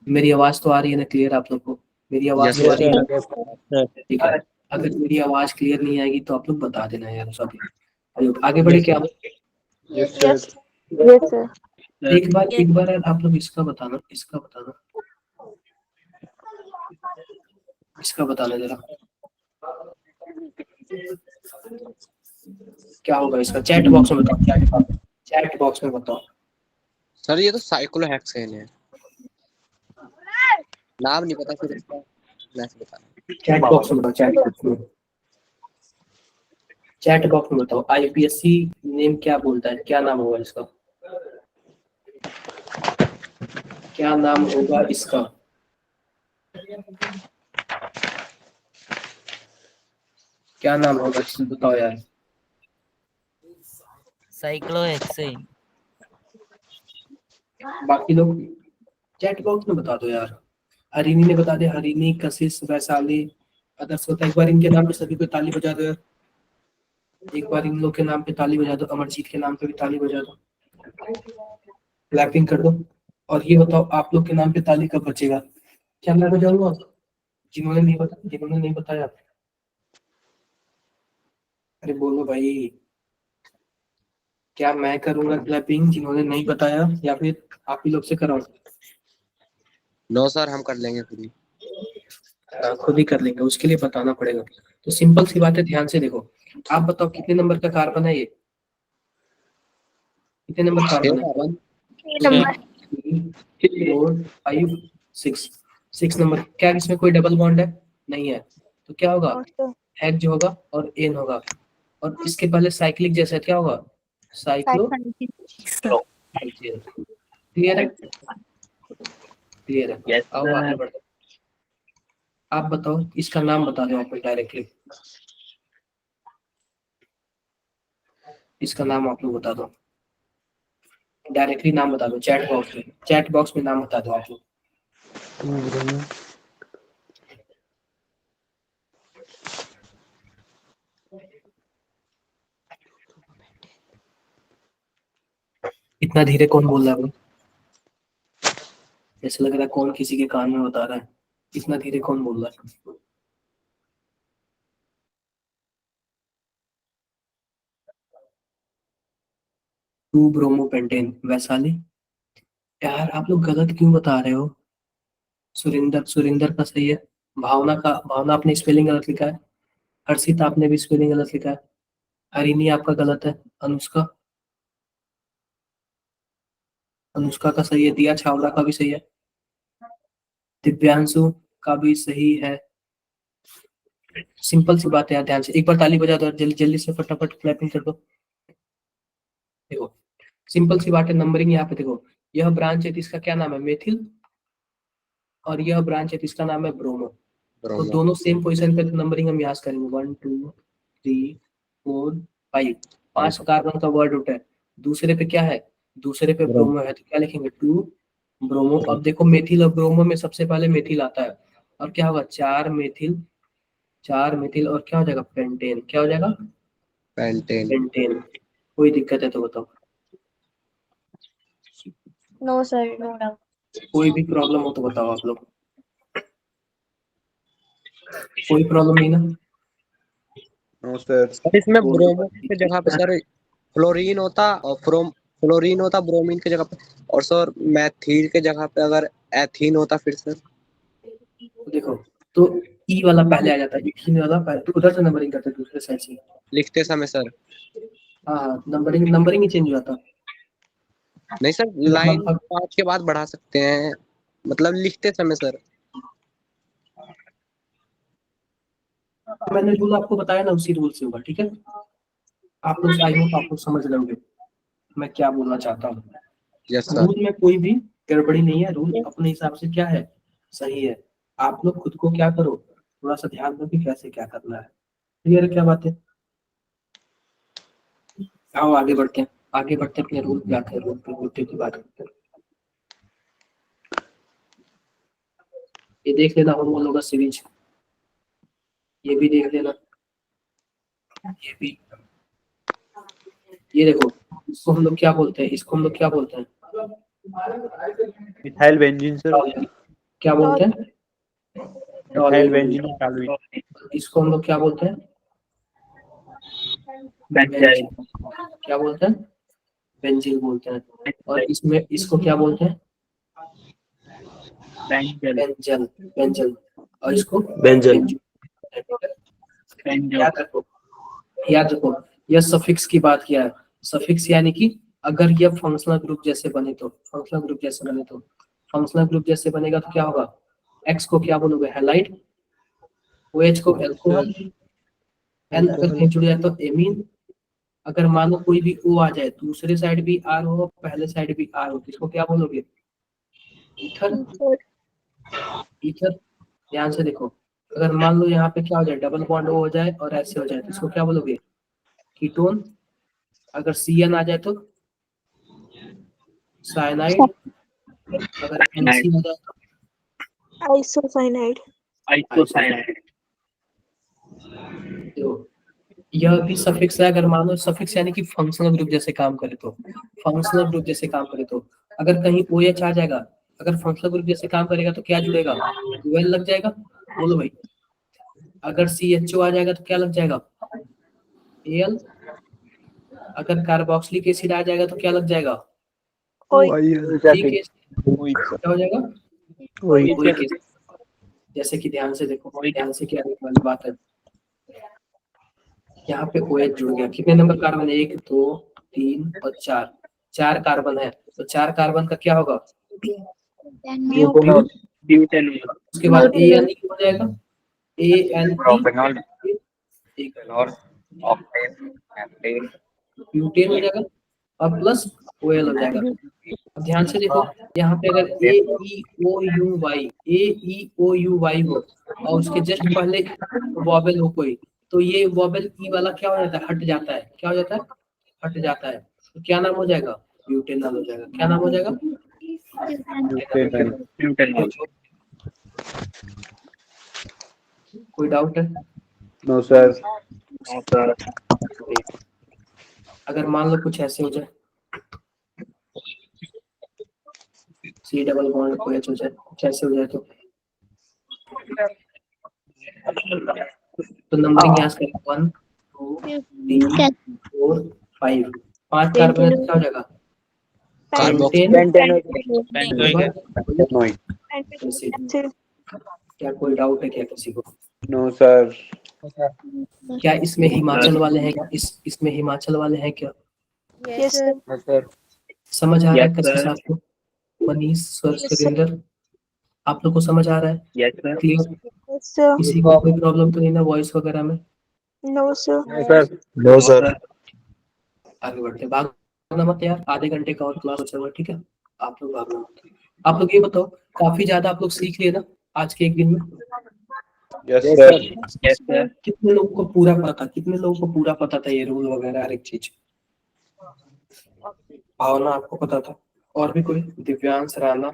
मेरी आवाज तो आ रही है ना क्लियर आप लोग को? मेरी आवाज तो आ रही है ना? ठीक है। अगर मेरी आवाज क्लियर नहीं आएगी तो आप लोग बता देना यार सभी। आगे बढ़े क्या? Yes sir. Yes sir. एक बार यार आप लोग इसका बताना जरा क्या होगा इसका। चैट बॉक्स में बताओ, चैट बॉक्स में बताओ। सर ये तो साइक्लोहेक्सेन है। नाम नहीं पता फिर इसका, मैं बता। चैट बॉक्स में बताओ, चैट बॉक्स में बताओ। आईपीएससी नेम क्या बोलता है? क्या नाम होगा इसका? क्या नाम होगा इसका? क्या नाम होगा इसका बताओ यार। साइक्लोहेक्सेन। बाकी लोग चैट बॉक्स में बता दो यार। हरिणी ने बता दे, हरिणी, कशिश, वैशाली, अदर्स होता है। एक बार इनके नाम पे सभी को ताली बजा दो। एक बार इन लोग के नाम पे ताली बजा दो। अमरजीत के नाम पे भी ताली बजा दो। क्लैपिंग कर दो। और ये बताओ आप लोग के नाम पे ताली कब बचेगा? क्या मैं बजाऊंगा जिन्होंने नहीं बताया? अरे बोलो भाई, क्या मैं करूंगा क्लैपिंग जिन्होंने नहीं बताया, या फिर आप ही लोग से कराऊं? नो सर, हम कर लेंगे खुद ही। खुद ही कर लेंगे, उसके लिए बताना पड़ेगा। तो सिंपल सी बात है, ध्यान से देखो। आप बताओ कितने नंबर का कार्बन है ये? कितने नंबर कार्बन है? 1 नंबर 2 3 4 5 6। 6 नंबर। क्या इसमें कोई डबल बॉन्ड है? नहीं है। तो क्या होगा? एच जो होगा और एन होगा। और इसके पहले साइक्लिक जैसा क्या होगा? साइक्लो। क्लियर है? क्लियर है। यस आओ आगे सर। बढ़ते हैं। आप बताओ, इसका नाम बता दो आप डायरेक्टली। इसका नाम आप लोग बता दो डायरेक्टली, नाम बता दो चैट बॉक्स में। चैट बॉक्स में नाम बता दो आप लोग। इतना धीरे कौन बोल रहा है? ऐसा लग रहा है कौन किसी के कान में बता रहा है। इतना धीरे कौन बोल रहा है? To bromopentane. वैशाली यार, आप लोग गलत क्यों बता रहे हो? सुरिंदर का सही है। भावना आपने स्पेलिंग गलत लिखा है। हर्षित आपने भी स्पेलिंग गलत लिखा है। हरिणी आपका गलत है। अनुष्का का सही है। दिया छावड़ा का भी सही है। दिव्यांशु का भी सही है। सिंपल सी बात है यार, ध्यान से एक बार ताली बजा दो, जल्दी जल्दी से फटाफट क्लैपिंग कर दो। देखो सिंपल सी बात है, नंबरिंग यहाँ पे देखो। यह ब्रांच है, इसका क्या नाम है? मेथिल। और यह ब्रांच है, इसका नाम है ब्रोमो। तो दोनों सेम पोजीशन पे नंबरिंग हम यहाँ से करेंगे। 1 2 3 4 5। 5 कार्बन का वर्ड उठा है। दूसरे पे क्या है? दूसरे पे ब्रोमो है, तो क्या लिखेंगे? 2 ब्रोमो। अब देखो मेथिल और ब्रोमो में सबसे पहले मेथिल आता है। और क्या होगा? 4 मेथिल। 4 मेथिल और क्या हो जाएगा? पेंटेन। क्या हो जाएगा? पेंटेन। कोई दिक्कत है तो बताओ। No sir, no doubt. कोई भी प्रॉब्लम हो तो बताओ आप लोग। कोई प्रॉब्लम नहीं ना? No sir. सर इसमें ब्रोमो की जगह पे सर फ्लोरीन होता, और फ्लोरीन होता ब्रोमीन की जगह पे। और सर मैथिल के जगह पे अगर एथीन होता फिर सर। देखो, तो ई वाला पहले आ जाता है, इथीन वाला पहले। तो उधर से नंबरिंग करते हैं दूसरे साइड से। लिखते समय सर। हाँ, नंबरिंग ही चेंज हो जाता। नहीं सर, लाइन 5 के बाद बढ़ा सकते हैं, मतलब लिखते समय सर। मैंने रूल आपको बताया ना, उसी रूल से होगा, ठीक है? आप लोग, आई होप आप लोग समझ लोगे मैं क्या बोलना चाहता हूँ। Yes sir. रूल में कोई भी गड़बड़ी नहीं है। रूल अपने हिसाब से क्या है? सही है। आप लोग खुद को क्या करो, थोड़ा सा ध्यान दो कि कैसे क्या करना है। क्लियर है क्या बात है? आओ आगे बढ़ते हैं। अपने रूल पे आते हैं। रूल पे मुद्दे की बात करते हैं। ये देख लेना होमोलोगस सीरीज। ये भी देख लेना। ये भी। ये देखो, इसको हम लोग क्या बोलते हैं? Methyl benzene sir. क्या बोलते हैं? Methyl benzene toluene. इसको हम लोग क्या बोलते हैं? बेंजीन। क्या बोलते हैं? बेंजीन बोलते हैं। और इसमें इसको क्या बोलते हैं? बेंजल। और इसको बेंजल। याद रखो, यह सफिक्स की बात किया है। सफिक्स यानी कि अगर यह फंक्शनल ग्रुप जैसे बने तो। फंक्शनल ग्रुप जैसे बनेगा तो क्या होगा? एक्स को क्या बोलोगे? हैलाइड। OH को एल्कोहल। एन अगर कहीं जुड़ जाए तो एमीन। अगर मानो कोई भी O आ जाए, दूसरे साइड भी R हो, पहले साइड भी R हो, तो इसको क्या बोलोगे? ईथर। ध्यान से देखो, अगर मान लो यहाँ पे क्या हो जाए, डबल बॉन्ड O हो जाए और ऐसे हो जाए, तो इसको क्या बोलोगे? कीटोन। अगर CN आ जाए तो साइनाइड। अगर NC आ जाए तो आइसोसाइनाइड। तो यह भी सफिक्स है। अगर मान लो सफिक्स यानी कि फंक्शनल ग्रुप जैसे काम करे तो। अगर कहीं OH आ जाएगा, अगर फंक्शनल ग्रुप जैसे काम करेगा तो क्या जुड़ेगा? OL लग जाएगा। बोलो भाई। अगर CHO आ जाएगा तो क्या लग जाएगा? AL। अगर कार्बोक्सिलिक एसिड आ जाएगा तो क्या लग जाएगा? क्या हो जाएगा? OIC acid. जैसे कि ध्यान से देखो, ध्यान से क्या देखने वाली बात है, यहाँ पे OH जुड़ गया। कितने नंबर कार्बन है? 1 2 3 और 4, 4 कार्बन है। तो 4 कार्बन का क्या होगा? ब्यूटेन। उसके बाद ANE हो जाएगा। ANE ब्यूटेन हो जाएगा और प्लस OL हो जाएगा। अब ध्यान से देखो, यहाँ पे अगर AEOUY हो और उसके जस्ट पहले वॉवेल हो कोई, तो ये वॉवेल ई वाला क्या हो जाता है? हट जाता है। क्या हो जाता है? हट जाता है। तो क्या नाम हो जाएगा? ब्यूटेनॉल हो जाएगा। क्या नाम हो जाएगा? ब्यूटेन। कोई डाउट है? No sir. अगर मान लो कुछ ऐसे हो जाए, C डबल बॉन्ड OH हो जाए, कुछ ऐसे हो जाए तो नंबरिंग यहाँ से 1 2 3 4 5, 5 कार्बन है तो क्या हो जाएगा? क्या कोई डाउट है क्या किसी को? No sir. क्या इसमें हिमाचल वाले हैं क्या? इसमें हिमाचल वाले हैं क्या? Yes sir. समझ आ रहा है Yes, कैसे sir. आपको? मनीष सर, सुरेंद्र, आप लोग को समझ आ रहा है? Yes sir. क्लियर? किसी को कोई प्रॉब्लम तो नहीं ना वॉइस वगैरह में? No sir. No sir. आगे बढ़ते हैं। भागना मत यार, आधे घंटे का और क्लास बचा हुआ है, ठीक है? आप लोग भागना मत। आप लोग ये बताओ, काफी ज्यादा आप लोग सीख लिए ना आज के एक दिन में? Yes sir. Yes sir. कितने लोगों को पूरा पता था? कितने लोगों को पूरा पता था ये रूल वगैरह हर एक चीज? भावना आपको पता था? और भी कोई? दिव्यांश, राणा,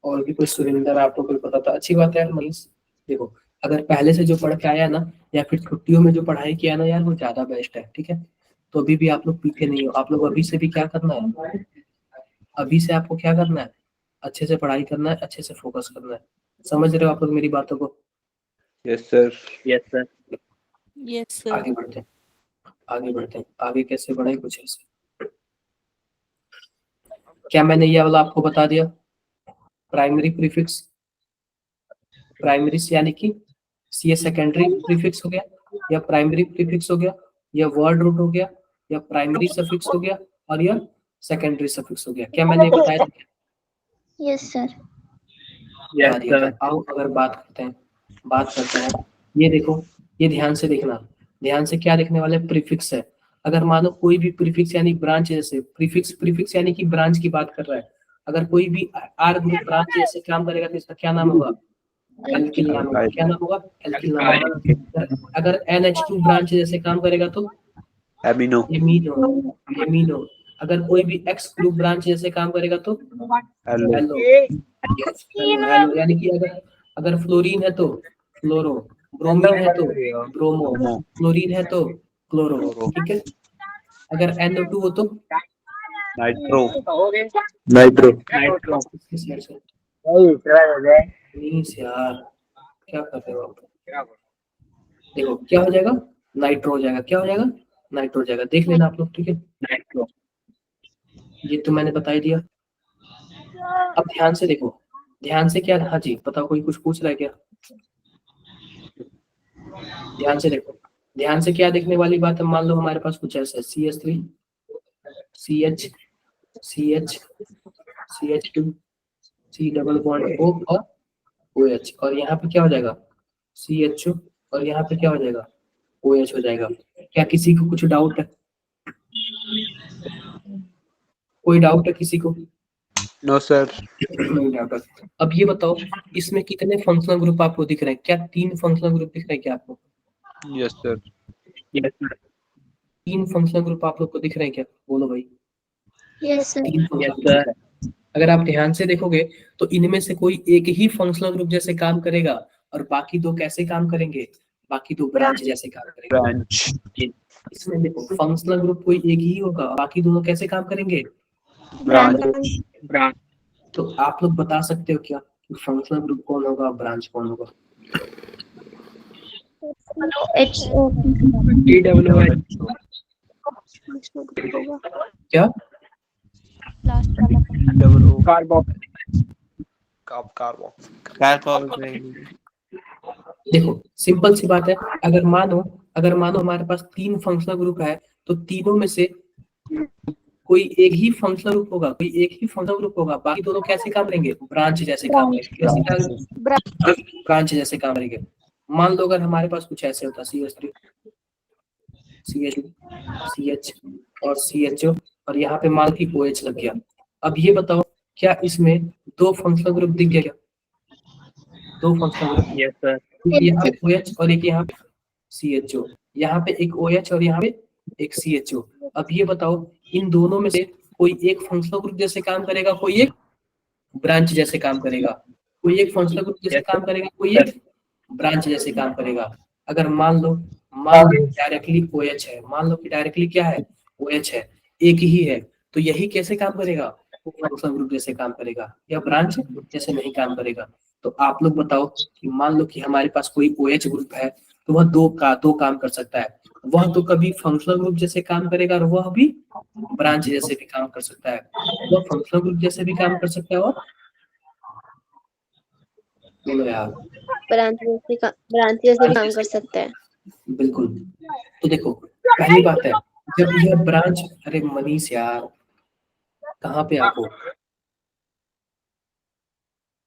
और भी कोई? सुरेंद्र, आपको कोई पता था? अच्छी बात है यार। मनीष देखो, अगर पहले से जो पढ़ के आया ना या फिर छुट्टियों में जो पढ़ाई किया ना यार, वो ज्यादा बेस्ट है, ठीक है? तो अभी भी आप लोग पीछे नहीं हो। आप लोग अभी से भी क्या करना है? अभी से आपको क्या करना है? अच्छे से पढ़ाई करना है, अच्छे से फोकस करना है। समझ रहे हो आप लोग मेरी बातों को? Yes sir. Yes sir. Yes, sir. आगे बढ़ते हैं, आगे बढ़ते हैं। आगे कैसे बढ़े? कुछ ऐसे। क्या मैंने ये वाला आपको बता दिया? प्राइमरी प्रीफिक्स, प्राइमरी यानी कि ये सेकेंडरी प्रीफिक्स हो गया, या प्राइमरी प्रीफिक्स हो गया, या वर्ड रूट हो गया, या प्राइमरी सफिक्स हो गया, और या सेकेंडरी सफिक्स हो गया। क्या मैंने ये बताया था? Yes sir yes sir. आओ अगर बात करते हैं, ये देखो, ये ध्यान से देखना। ध्यान से क्या देखने वाले? प्रीफिक्स है। अगर मानो कोई भी प्रीफिक्स यानी ब्रांच, जैसे प्रीफिक्स यानी कि ब्रांच की बात कर रहा है, अगर कोई भी आर ग्रुप ब्रांच जैसे काम करेगा तो इसका क्या नाम होगा? एल्किल नाम होगा। क्या नाम होगा? एल्किल नाम होगा। अगर NH2 ब्रांच जैसे काम करेगा तो एमिनो। एमिनो। अगर कोई भी X ग्रुप ब्रांच जैसे काम करेगा तो हेलो। हेलो। यानी कि अगर फ्लोरीन है तो फ्लोरो, ब्रोमीन है तो ब्रोमो, क्लोरीन है तो क्लोरो, ठीक है? अगर NO2 हो तो नाइट्रो। नाइट्रो। प्लीज यार, क्या कर रहे हो आप? देखो क्या हो जाएगा? नाइट्रो हो जाएगा। क्या हो जाएगा? नाइट्रो हो जाएगा। देख लेना आप लोग, ठीक है? नाइट्रो। ये तो मैंने बता ही दिया। अब ध्यान से देखो, ध्यान से क्या? हाँ जी बताओ, कोई कुछ पूछ रहा है क्या? ध्यान से देखो, ध्यान से क्या देखने वाली बात है? मान लो हमारे पास कुछ ऐसा है, CH3 CH CH CH2 C double bond O और OH, और यहाँ पे क्या हो जाएगा? CHO, और यहाँ पे क्या हो जाएगा? OH हो जाएगा। क्या किसी को कुछ डाउट है? कोई डाउट है किसी को? No sir. नहीं डाउट है। अब ये बताओ, इसमें कितने फंक्शनल ग्रुप आपको दिख रहे हैं? क्या 3 फंक्शनल ग्रुप दिख रहे हैं क्या आपको? Yes sir. Yes sir. 3 functional group आप लोग को दिख रहे हैं क्या? बोलो भाई। Yes sir 3 functional yes group. Sir. अगर आप ध्यान से देखोगे तो इनमें से कोई एक ही फंक्शनल ग्रुप जैसे काम करेगा और बाकी 2 कैसे काम करेंगे? बाकी 2 ब्रांच जैसे काम करेंगे। ब्रांच। इसमें देखो, फंक्शनल ग्रुप कोई एक ही होगा, बाकी दोनों कैसे काम करेंगे? ब्रांच। ब्रांच। तो आप लोग बता सकते हो क्या कि फंक्शनल ग्रुप कौन होगा, ब्रांच कौन होगा? TWH। क्या? लास्ट वाला कार्बोक्सिल। कार्बोक्सिल। देखो सिंपल सी बात है, अगर मानो हमारे पास 3 फंक्शनल ग्रुप है, तो तीनों में से कोई एक ही फंक्शनल ग्रुप होगा, बाकी दोनों कैसे काम करेंगे? ब्रांच जैसे काम करेंगे। ब्रांच जैसे काम करेंगे। मान लो अगर हमारे पास कुछ ऐसे होता CH3 CH2 CH और CHO, और यहाँ पे मान की OH लग गया। अब ये बताओ क्या इसमें 2 फंक्शनल ग्रुप दिख गया क्या? 2 फंक्शनल ग्रुप, यस सर। यहाँ पे OH और एक यहाँ पे CHO, यहाँ पे एक OH और यहाँ पे एक CHO। अब ये बताओ इन दोनों में से कोई एक फंक्शनल ग्रुप जैसे काम करेगा, कोई एक ब्रांच जैसे काम करेगा, कोई एक फंक्शनल ग्रुप जैसे काम करेगा, कोई एक ब्रांच जैसे काम करेगा। अगर मान लो डायरेक्टली OH है, मान लो कि डायरेक्टली क्या है, OH है, एक ही है, तो यही कैसे काम करेगा? फंक्शनल ग्रुप जैसे काम करेगा या ब्रांच जैसे नहीं काम करेगा। तो आप लोग बताओ कि मान लो कि हमारे पास कोई OH ग्रुप है, तो वह दो काम कर सकता है। वह तो कभी फंक्शनल ग्रुप जैसे काम करेगा और वह भी ब्रांच जैसे भी काम कर सकता है। वह फंक्शनल ग्रुप जैसे भी काम कर सकता है और बोलो यार। ब्रांच जैसे भी काम कर सकता है। बिल्कुल। तो देखो पहली बात है, जब यह ब्रांच, अरे मनीष यार कहाँ पे आप हो?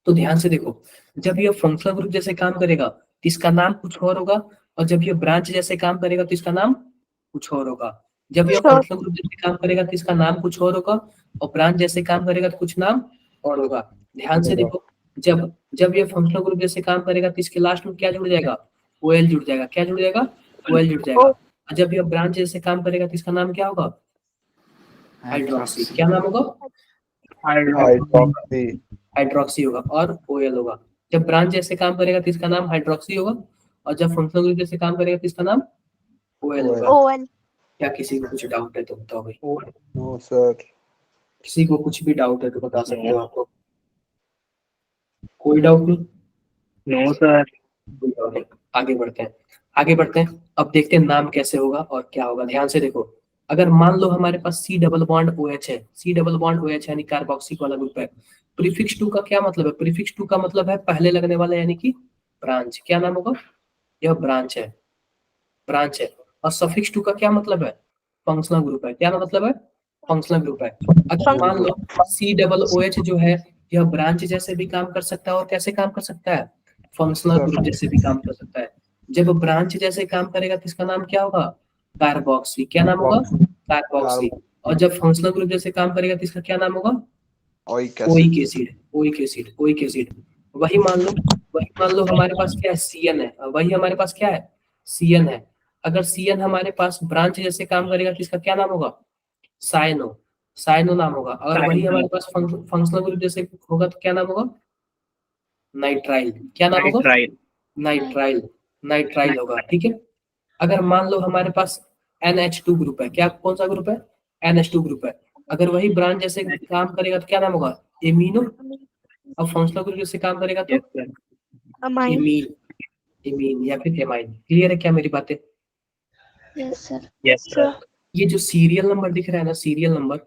तो ध्यान से देखो, जब यह फंक्शनल ग्रुप जैसे काम करेगा तो इसका नाम कुछ और होगा, और जब यह ब्रांच जैसे काम करेगा तो इसका नाम कुछ और होगा। जब यह फंक्शनल ग्रुप जैसे काम करेगा तो इसका नाम कुछ और होगा, और ब्रांच जैसे काम करेगा तो कुछ नाम और होगा। ध्यान से देखो, जब जब यह फंक्शनल ग्रुप जैसे काम करेगा तो इसके लास्ट में क्या जुड़ जाएगा? OL जुड़ जाएगा। क्या जुड़ जाएगा? OL जुड़ जाएगा। और जब यह ब्रांच जैसे काम करेगा तो इसका नाम क्या होगा? हाइड्रोक्सी। क्या नाम होगा? हाइड्रोक्सी। हाइड्रोक्सी होगा और OL होगा। जब ब्रांच जैसे काम करेगा तो इसका नाम हाइड्रोक्सी होगा, और जब फंक्शनल ग्रुप जैसे काम करेगा तो इसका नाम OL होगा। OL। क्या किसी को कुछ डाउट है तो बताओ भाई। No sir. किसी को कुछ भी डाउट है तो बता सकते हो आपको। कोई डाउट नहीं? No sir. कोई डाउट नहीं। आगे बढ़ते हैं। अब देखते हैं नाम कैसे होगा और क्या होगा। ध्यान से देखो, अगर मान लो हमारे पास C डबल बॉन्ड OH है, C डबल बॉन्ड OH यानी कार्बोक्सी वाला ग्रुप है। प्रीफिक्स 2 का क्या मतलब है? प्रीफिक्स 2 का मतलब है पहले लगने वाला, यानी कि ब्रांच। क्या नाम होगा? यह ब्रांच है, ब्रांच है। और सफिक्स 2 का क्या मतलब है? फंक्शनल ग्रुप है। क्या मतलब है? फंक्शनल ग्रुप है। अगर मान लो C डबल OH जो है, यह ब्रांच जैसे भी काम कर सकता है और कैसे काम कर सकता है? फंक्शनल ग्रुप जैसे भी काम कर सकता है। जब ब्रांच जैसे काम करेगा तो इसका नाम क्या होगा? कार्बोक्सी। क्या नाम होगा? कार्बोक्सी। और जब फंक्शनल ग्रुप जैसे काम करेगा तो इसका क्या नाम होगा? Oic oic acid. Oic acid. वही मान लो हमारे पास क्या है? CN है। वही हमारे पास क्या है? CN है। अगर CN हमारे पास ब्रांच जैसे काम करेगा तो इसका क्या नाम होगा? साइनो नाम होगा। अगर वही हमारे पास फंक्शनल ग्रुप जैसे होगा तो क्या नाम होगा? नाइट्राइल। क्या नाम होगा? नाइट्राइल। नाइट्राइल होगा। ठीक है। अगर मान लो हमारे पास NH2 ग्रुप है, क्या कौन सा ग्रुप है? NH2 ग्रुप है। अगर वही ब्रांच जैसे काम करेगा तो क्या नाम होगा? एमिनो। और फंक्शनल ग्रुप जैसे काम करेगा तो एमीन। एमीन या फिर एमाइन। क्लियर है क्या मेरी बातें? Yes sir. Yes sir. ये जो सीरियल नंबर दिख रहा है ना, सीरियल नंबर,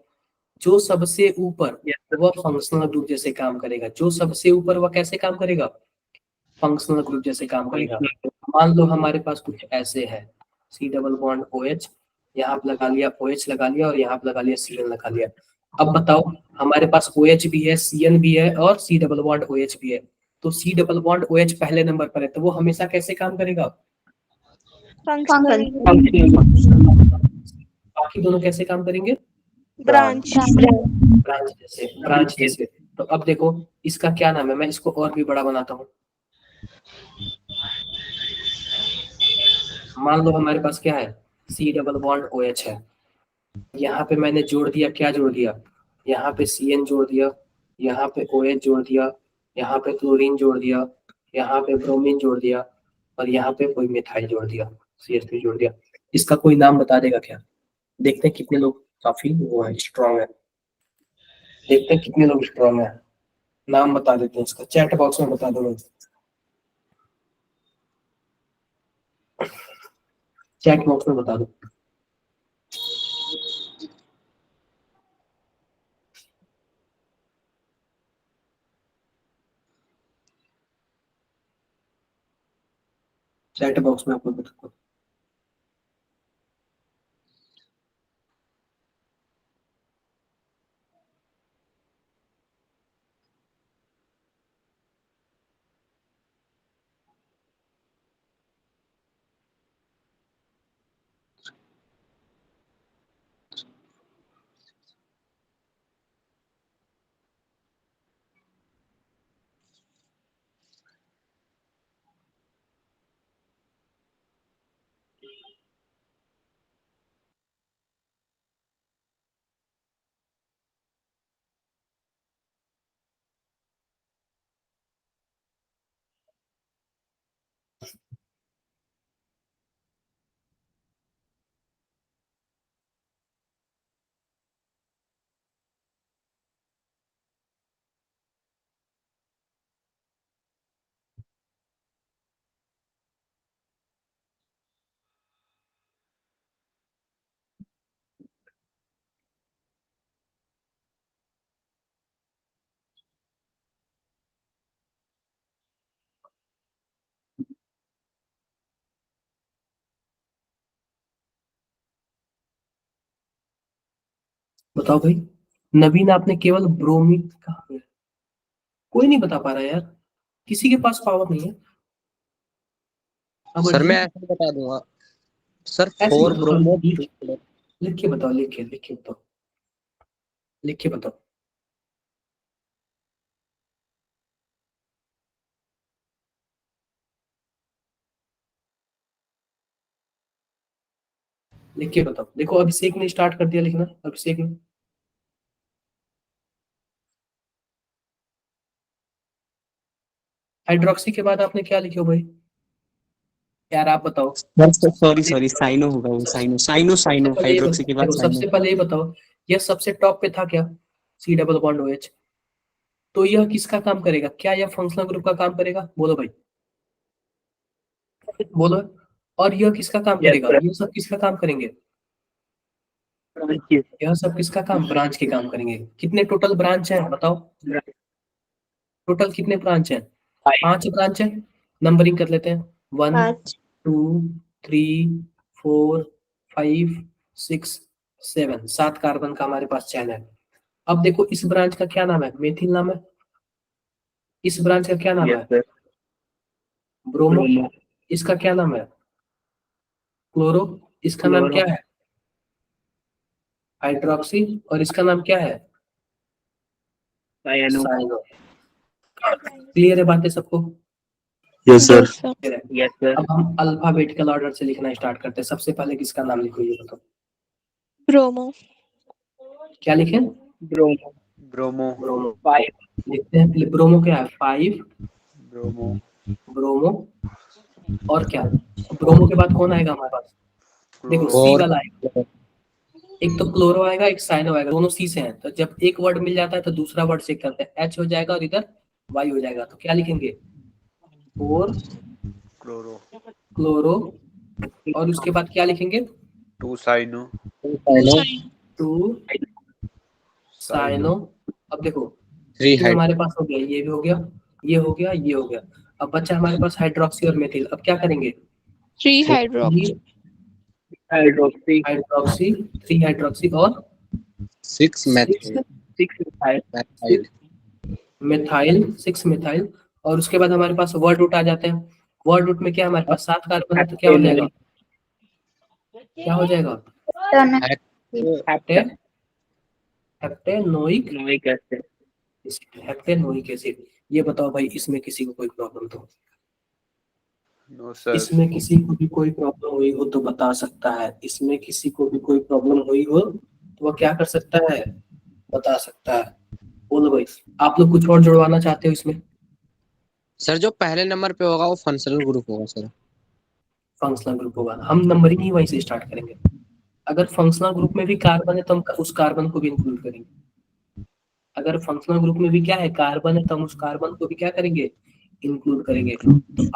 जो सबसे ऊपर वह फंक्शनल ग्रुप जैसे काम करेगा। जो सबसे ऊपर वह कैसे काम करेगा? फंक्शनल ग्रुप जैसे काम करेगा। मान लो हमारे पास कुछ ऐसे है, C डबल बॉन्ड OH, यहाँ पे लगा लिया OH लगा लिया, और यहाँ पे लगा लिया CN लगा लिया। अब बताओ हमारे पास OH भी है, CN भी है और C डबल बॉन्ड OH भी है। तो C डबल बॉन्ड OH पहले नंबर पर है, तो वो हमेशा कैसे काम करेगा? बाकी दोनों कैसे काम करेंगे? ब्रांच। ब्रांच जैसे। तो अब देखो इसका क्या नाम है, मैं इसको और भी बड़ा बनाता हूँ। मान लो हमारे पास क्या है? C डबल बॉन्ड OH है। यहाँ पे मैंने जोड़ दिया, क्या जोड़ दिया? यहाँ पे CN जोड़ दिया, यहाँ पे OH जोड़ दिया, यहाँ पे क्लोरीन जोड़ दिया, यहाँ पे ब्रोमीन जोड़ दिया, और यहाँ पे कोई मिथाइल जोड़ दिया, CH3 जोड़ दिया। इसका कोई नाम बता देगा क्या? देखते हैं कितने लोग काफी वो है, स्ट्रॉन्ग है। देखते हैं कितने लोग स्ट्रॉन्ग है। नाम बता देते हैं इसका, चैट बॉक्स में बता दो भाई, चैट बॉक्स में बता दो। चैट बॉक्स में आपको बता दो। बताओ भाई, नवीन आपने केवल ब्रोमीन कहा है, कोई नहीं बता पा रहा यार, किसी के पास पावर नहीं है। अब सर मैं अजीब ऐसे बता दूंगा सर, ऐसे 4 बताओ, ब्रोमो लिख के बताओ, लिख के बताओ, लिख के बताओ। लिख के बताओ। देखो अभिषेक ने स्टार्ट कर दिया लिखना, अभिषेक ने। हाइड्रोक्सी के बाद आपने क्या लिखे हो भाई यार, आप बताओ। सॉरी सॉरी साइनो होगा वो, साइनो साइनो सबसे साइनो पहले ये हाइड्रोक्सी के बाद देखो, साइनो। सबसे पहले ये बताओ, यह सबसे टॉप पे था क्या, सी डबल बॉन्ड OH, तो यह किसका काम करेगा, क्या यह फंक्शनल ग्रुप का काम करेगा, बोलो भाई बोलो। और यह किसका काम Yes, करेगा, sir. ये सब किसका काम करेंगे, Yes, यह सब किसका काम, ब्रांच के काम करेंगे। कितने टोटल ब्रांच हैं बताओ, टोटल कितने ब्रांच हैं, 5 ब्रांच है। नंबरिंग कर लेते हैं, 1 5 2 3 4 5 6 7, 7 कार्बन का हमारे पास चैन है। अब देखो इस ब्रांच का क्या नाम है, मेथिल नाम है। इस ब्रांच का क्या नाम yes, है, sir. ब्रोमो। Bromo. इसका क्या नाम है, क्लोरो। इसका नाम क्या है, हाइड्रोक्सी। और इसका नाम क्या है, Cyano. साइनो। क्लियर है बातें सबको, Yes, sir. Yes, sir. Clear है। Yes, sir. अब हम अल्फाबेटिकल ऑर्डर से लिखना स्टार्ट करते हैं। सबसे पहले किसका नाम लिखो ये बताओ, Bromo. क्या लिखें, Bromo. Bromo. ब्रोमो। 5. लिखते हैं, ब्रोमो क्या है, 5 Bromo. ब्रोमो। और क्या, ब्रोमो के बाद कौन आएगा हमारे पास, देखो Chloro. सी और वाला आएगा। एक तो क्लोरो आएगा, एक साइनो आएगा, दोनों सी से हैं। तो जब एक वर्ड मिल जाता है तो दूसरा वर्ड चेक करते हैं, एच हो जाएगा और इधर वाई हो जाएगा। तो क्या लिखेंगे, 4 Chloro. क्लोरो। और उसके बाद क्या लिखेंगे, 2 Cyano. Cyano 2 cyano. अब देखो 3 ये हमारे पास हो गया, ये भी हो गया, ये हो गया, ये हो गया। अब बच्चा हमारे पास हाइड्रोक्सी और मेथिल। अब क्या करेंगे, 3 hydrox. 3 Hydroxy. हाइड्रोक्सी, 3 हाइड्रोक्सी और 6 6 मैथाइल। Methyl, 6 methyl. और उसके बाद हमारे पास वर्ड रूट आ जाते हैं। वर्ड रूट में क्या हमारे पास 7 कार्बन है, तो क्या हो जाएगा, क्या हो जाएगा, heptanoic Noic acid. Acid, heptanoic acid. ये बताओ भाई, इसमें किसी को कोई प्रॉब्लम तो, No, sir. इसमें किसी को भी कोई प्रॉब्लम हुई हो तो बता सकता है। इसमें किसी को भी कोई प्रॉब्लम हुई हो तो वह क्या कर सकता है, बता सकता है। बोलो भाई, आप लोग कुछ और जुड़वाना चाहते हो इसमें, सर जो पहले नंबर पे होगा वो फंक्शनल ग्रुप होगा सर। फंक्शनल ग्रुप होगा। हम नंबरिंग ही वहीं से स्टार्ट करेंगे। अगर फंक्शनल ग्रुप में भी कार्बन है तो हम उस कार्बन को भी इंक्लूड करेंगे। अगर फंक्शनल ग्रुप में भी क्या है, कार्बन है, तो हम उस कार्बन को भी क्या करेंगे, इंक्लूड करेंगे। तो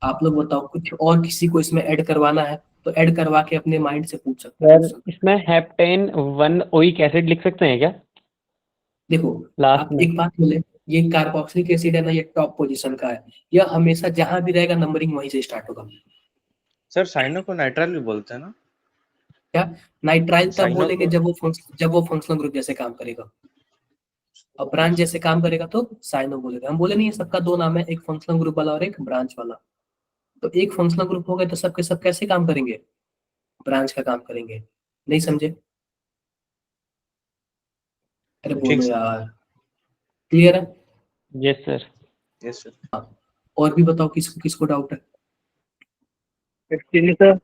आप लोग बताओ कुछ और किसी को इसमें ऐड करवाना है तो ऐड करवा के अपने माइंड से पूछ सकते हैं सर क्वेश्चन। इसमें हेप्टेन 1 ओइक एसिड लिख सकते हैं क्या देखो लास्ट आप में? एक बात बोले, ये कार्बोक्सिलिक एसिड है ना, ये टॉप पोजीशन का है, यह हमेशा जहां भी रहेगा नंबरिंग वहीं से स्टार्ट होगा। सर साइनो को नाइट्राइल भी बोलते हैं ना? क्या नाइट्राइल तब साइनो बोलेंगे को जब वो फंक्शनल ग्रुप जैसे काम करेगा, और ब्रांच जैसे काम करेगा तो साइनो बोलेगा। हम बोले नहीं है सबका दो नाम है, एक फंक्शनल ग्रुप वाला और एक ब्रांच वाला। तो एक फंक्शनल ग्रुप हो गए तो सबके सब कैसे काम करेंगे, ब्रांच का काम करेंगे। नहीं समझे? अरे ठीक बोलो सर। यार, क्लियर है? Yes sir. Yes sir. और भी बताओ किसको किसको डाउट है? सर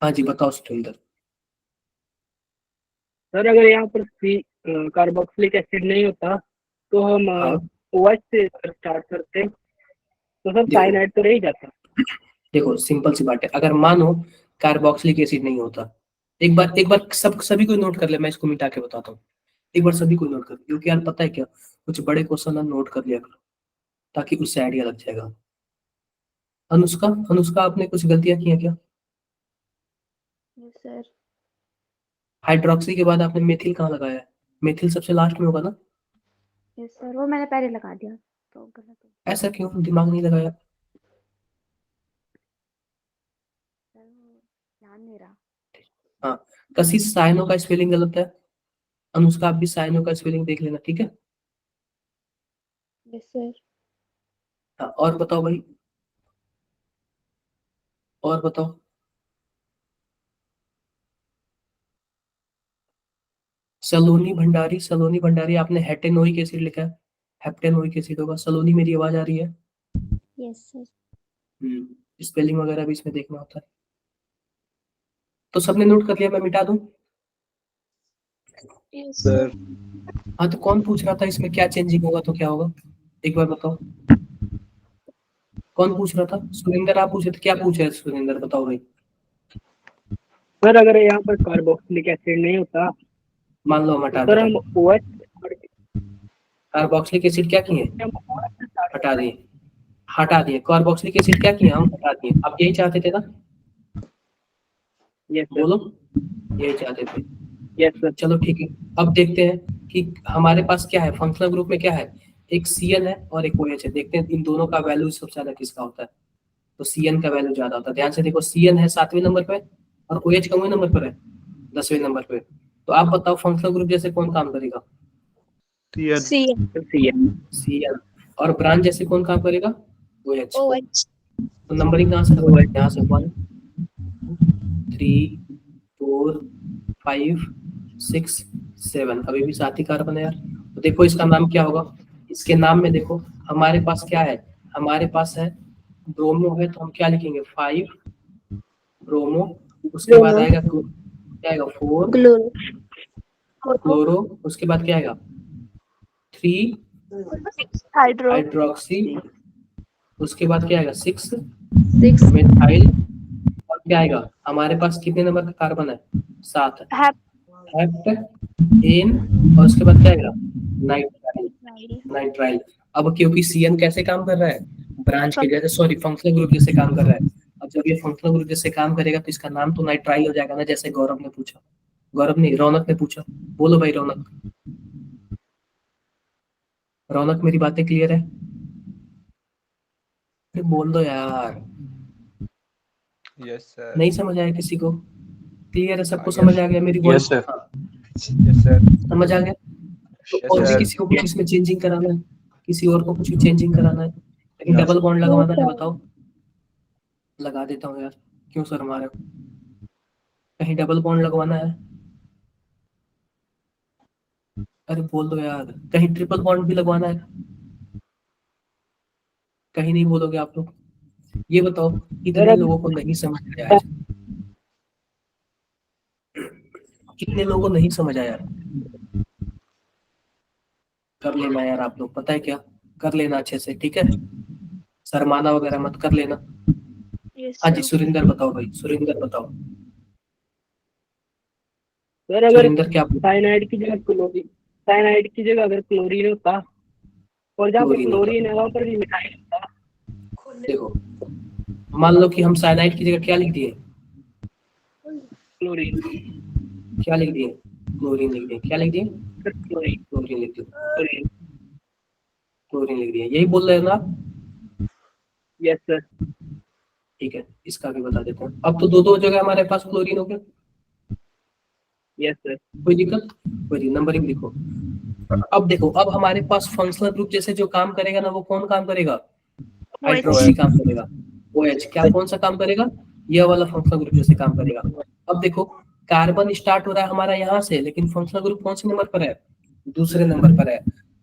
हाँ जी बताओ सुरेंद्र। सर अगर यहाँ पर कार्बोक्सिलिक एसिड नहीं होता तो हम हाँ OH से स्टार्ट करते, तो सर देखो साइनाइड तो रह ही जाता। देखो सिंपल सी बात है, अगर मानो कार्बोक्सिलिक एसिड नहीं होता, एक बार सभी को नोट कर ले, मैं इसको मिटा के बताता हूँ। एक बार सभी को नोट कर, क्योंकि यार पता है क्या, कुछ बड़े क्वेश्चन नोट कर लिया करो ताकि उससे आइडिया लग जाएगा। अनुष्का, अनुष्का आपने कुछ गलतियां की हैं क्या? Yes sir. हाइड्रोक्सी के बाद आपने मेथिल कहाँ लगाया है? मेथिल सबसे लास्ट में होगा ना? यस सर, वो मैंने पहले लगा दिया तो गलत हो गया। ऐसा क्यों, दिमाग नहीं लगाया? सर वो ध्यान नहीं रहा। हाँ, कशिश साइनो का स्पेलिंग गलत है। अनुष्का आप भी साइनो का स्पेलिंग देख लेना, ठीक है? Yes sir. हाँ, और बताओ भाई, और बताओ। सलोनी भंडारी आपने हेटेनोइक एसिड लिखा है, हेप्टेनोइक एसिड होगा। सलोनी मेरी आवाज आ रही है? Yes sir. स्पेलिंग वगैरह भी इसमें देखना होता है। तो सबने नोट कर लिया, मैं मिटा दूं? यस सर हाँ, तो कौन पूछ रहा था इसमें क्या चेंजिंग होगा तो क्या होगा, एक बार बताओ। कौन पूछ रहा था? सुरेंद्र आप पूछे थे, क्या पूछ रहे थे सुरेंद्र, बताओ भाई। सर अगर यहाँ पर कार्बोक्सिलिक एसिड नहीं होता मान लो हम तो हटा सर देते हम हैं, OH कार्बोक्सिलिक एसिड क्या किए, से हम OH से start हटा करते। दिए, हटा दिए। कार्बोक्सिलिक एसिड क्या किए, हम हटा दिए। आप यही चाहते थे ना? Yes sir. बोलो, यही चाहते थे। Yes sir. चलो ठीक है, अब देखते हैं कि हमारे पास क्या है फंक्शनल ग्रुप में, क्या है, एक Cn है और एक OH है। देखते हैं इन दोनों का वैल्यू सबसे ज्यादा किसका होता है। तो Cn का वैल्यू ज्यादा होता है। ध्यान से देखो, Cn है 7वें नंबर पे और OH कौन नंबर पर है, 10वें नंबर पे। तो आप बताओ फंक्शनल ग्रुप जैसे कौन काम करेगा, सी Cn। और ब्रांच जैसे कौन काम करेगा, OH। OH। तो नंबरिंग कहाँ से होगा, यहाँ से 1 3 4 5 6 7, अभी भी 7 ही कार्बन है यार। तो देखो इसका नाम क्या होगा, इसके नाम में देखो हमारे पास क्या है, हमारे पास है ब्रोमो है, तो हम क्या लिखेंगे 5 ब्रोमो। उसके बाद आएगा क्या आएगा 4 क्लोरो। उसके बाद क्या आएगा 3 हाइड्रो। हाइड्रोक्सी। उसके बाद क्या आएगा 6 मिथाइल। और क्या आएगा, हमारे पास कितने नंबर का कार्बन है, 7 है, हेप्ट एन। और उसके बाद क्या आएगा नाइट्राइल, नाइट्राइल। अब क्योंकि Cn कैसे काम कर रहा है, ब्रांच के जैसे, सॉरी फंक्शनल ग्रुप जैसे काम कर रहा है। अब जब ये फंक्शनल ग्रुप जैसे काम करेगा तो इसका नाम तो नाइट्राइल हो जाएगा ना, जैसे गौरव ने पूछा, गौरव नहीं रौनक ने पूछा। बोलो भाई रौनक, रौनक मेरी बातें क्लियर है? अरे बोल दो यार, यस सर। नहीं समझ आया किसी को? क्लियर है सबको, yes, समझ आ गया मेरी yes, वॉइस? sir. हाँ, यस सर। समझ आ गया। तो Yes, और भी sir. किसी को कुछ इसमें चेंजिंग कराना है, किसी और को कुछ भी चेंजिंग कराना है, लेकिन No, डबल sir. बॉन्ड लगवाना है, बताओ। लगा देता हूँ यार, क्यों सर हमारे कहीं डबल बॉन्ड लगवाना है? अरे बोल दो यार, कहीं ट्रिपल बॉन्ड भी लगवाना है? कहीं नहीं बोलोगे आप लोग? ये बताओ, सर कितने अब लोगों को नहीं समझ आया आज, कितने लोगों को नहीं समझ आया? कर लेना यार आप लोग, पता है क्या, कर लेना अच्छे से, ठीक है? शर्माना वगैरह मत, कर लेना। हाँ जी सुरेंद्र बताओ भाई, सुरेंद्र बताओ। सर अगर सुरेंद्र क्या बोल, साइनाइड की जगह क्लोरीन साइनाइड की जगह अगर क्लोरीन होता और जहाँ पे क्लोरीन होता। क्लोरीन है वहाँ पर भी मिथाइल होता। देखो मान लो कि हम साइनाइड की जगह क्या लिख दिए, क्लोरीन। क्या लिख दिए, क्लोरीन लिख दिए, क्या लिख दिए, सर क्लोरीन। क्लोरीन लिख दिए, क्लोरीन। क्लोरीन लिख दिए, यही बोल रहे हो ना आप? Yes sir. ठीक है, इसका भी बता देता हूँ। अब तो दो दो जगह हमारे पास क्लोरीन हो गया, यस सर। कोई दिक्कत, कोई नहीं, नंबरिंग लिखो। अब देखो, अब हमारे पास फंक्शनल ग्रुप जैसे जो काम करेगा ना, वो कौन काम करेगा, हाइड्रोक्सी काम करेगा। OH क्या कौन सा काम करेगा, यह वाला फंक्शनल ग्रुप जैसे काम करेगा। अब देखो कार्बन स्टार्ट हो रहा है हमारा यहाँ से, लेकिन फंक्शनल ग्रुप कौन से नंबर पर है, दूसरे नंबर पर है।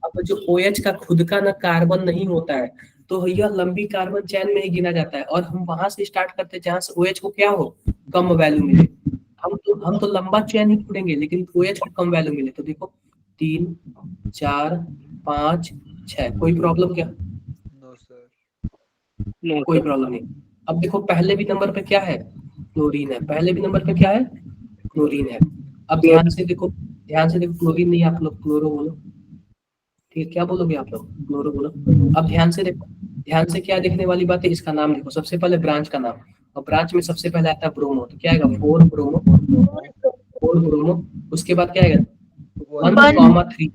अब जो OH का खुद का ना कार्बन नहीं होता है, तो यह लंबी कार्बन चैन में ही गिना जाता है, और हम वहां से स्टार्ट करते हैं जहां से OH को क्या हो, कम वैल्यू मिले। हम तो लंबा चैन ही ढूंढेंगे, लेकिन OH को कम वैल्यू मिले। तो देखो 3 4 5 6, कोई प्रॉब्लम क्या, नो सर। कोई प्रॉब्लम नहीं। अब देखो पहले भी नंबर पे क्या है, क्लोरीन है, पहले भी नंबर पे क्या है, क्लोरीन है। अब ध्यान से देखो, ध्यान से देखो, क्लोरीन नहीं, आप लोग क्लोरो बोलो, ठीक है, क्या बोलोगे आप लोग, क्लोरो बोलो। अब ध्यान से देखो, ध्यान से क्या देखने वाली बात है, इसका नाम देखो, सबसे पहले ब्रांच का नाम, और ब्रांच में सबसे पहले आता है ब्रोमो, तो क्या आएगा 4 ब्रोमो, 4 ब्रोमो। उसके बाद क्या आएगा 1,3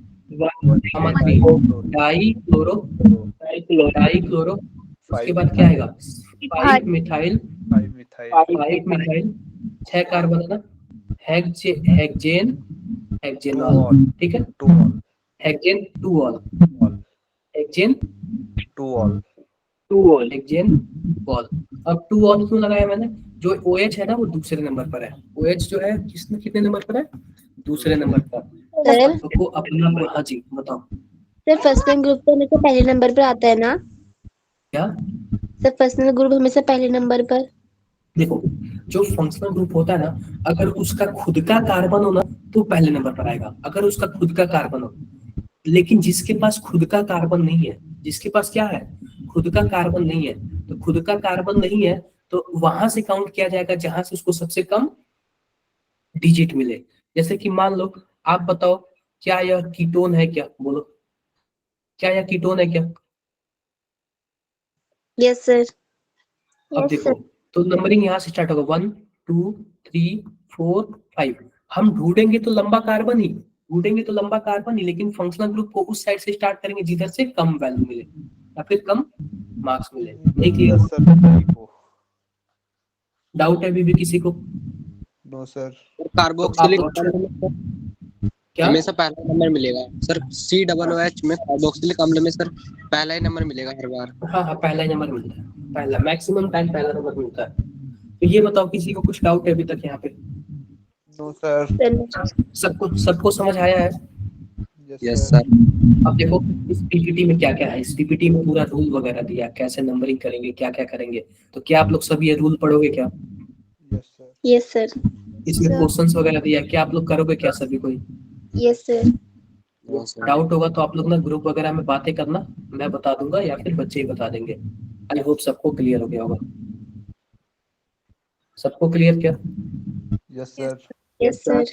डाई क्लोरो, डाई क्लोरो। उसके बाद क्या आएगा 5 मिथाइल, 5 मिथाइल, 6 कार्बन है ना, हेक्सेन, हेक्सेनॉल, ठीक है, hexane 2 all, hexane 2 all, hexane all. अब 2 ऑल क्यों लगाया मैंने, जो OH है ना वो दूसरे नंबर पर है, OH जो है किसने कितने नंबर पर है, दूसरे नंबर पर। सर तो अपना, हाँ जी बताओ सर फर्स्ट ग्रुप तो हमेशा पहले नंबर पर आता है ना? क्या। सर फर्स्ट ग्रुप हमेशा पहले नंबर पर। देखो जो फंक्शनल ग्रुप होता है ना, अगर उसका खुद का कार्बन हो ना तो पहले नंबर पर आएगा, अगर उसका खुद का कार्बन हो। लेकिन जिसके पास खुद का कार्बन नहीं है, जिसके पास क्या है, खुद का कार्बन नहीं है, तो खुद का कार्बन नहीं है तो वहां से काउंट किया जाएगा जहां से उसको सबसे कम डिजिट मिले। जैसे कि मान लो, आप बताओ क्या यह कीटोन है क्या, बोलो क्या यह कीटोन है क्या। Yes sir. अब यस देखो, सर। तो नंबरिंग यहाँ से स्टार्ट होगा 1 2 3 4 5। हम ढूंढेंगे तो लंबा कार्बन ही, ढूंढेंगे तो लंबा कार्बन ही, लेकिन फंक्शनल ग्रुप को उस साइड से स्टार्ट करेंगे जिधर से कम वैल्यू मिले या फिर कम मार्क्स मिले। नहीं क्लियर, डाउट है अभी भी किसी को? No sir. कार्बोक्सिलिक तो क्या, हमेशा पहला नंबर मिलेगा सर, COOH में कार्बोक्सिलिक अम्ल में सर पहला ही नंबर मिलेगा हर बार। हाँ हाँ पहला ही नंबर मिलता है, पहला मैक्सिमम टाइम पहला नंबर मिलता है। तो ये बताओ किसी को कुछ डाउट है अभी तक यहाँ पे? No sir. सबको समझ आया है? Yes sir. अब देखो इस PPT में क्या क्या है, इस PPT में पूरा रूल वगैरह दिया है, कैसे नंबरिंग करेंगे, क्या क्या करेंगे। तो क्या आप लोग सब ये रूल पढ़ोगे क्या? Yes sir. Yes sir. इसमें क्वेश्चंस वगैरह दिया है, क्या आप लोग करोगे क्या सभी कोई? Yes sir. डाउट होगा तो आप लोग ना ग्रुप वगैरह में बातें करना, मैं बता दूंगा या फिर बच्चे ही बता देंगे। आई होप सबको क्लियर हो गया होगा, सबको क्लियर क्या? Yes sir. Yes sir.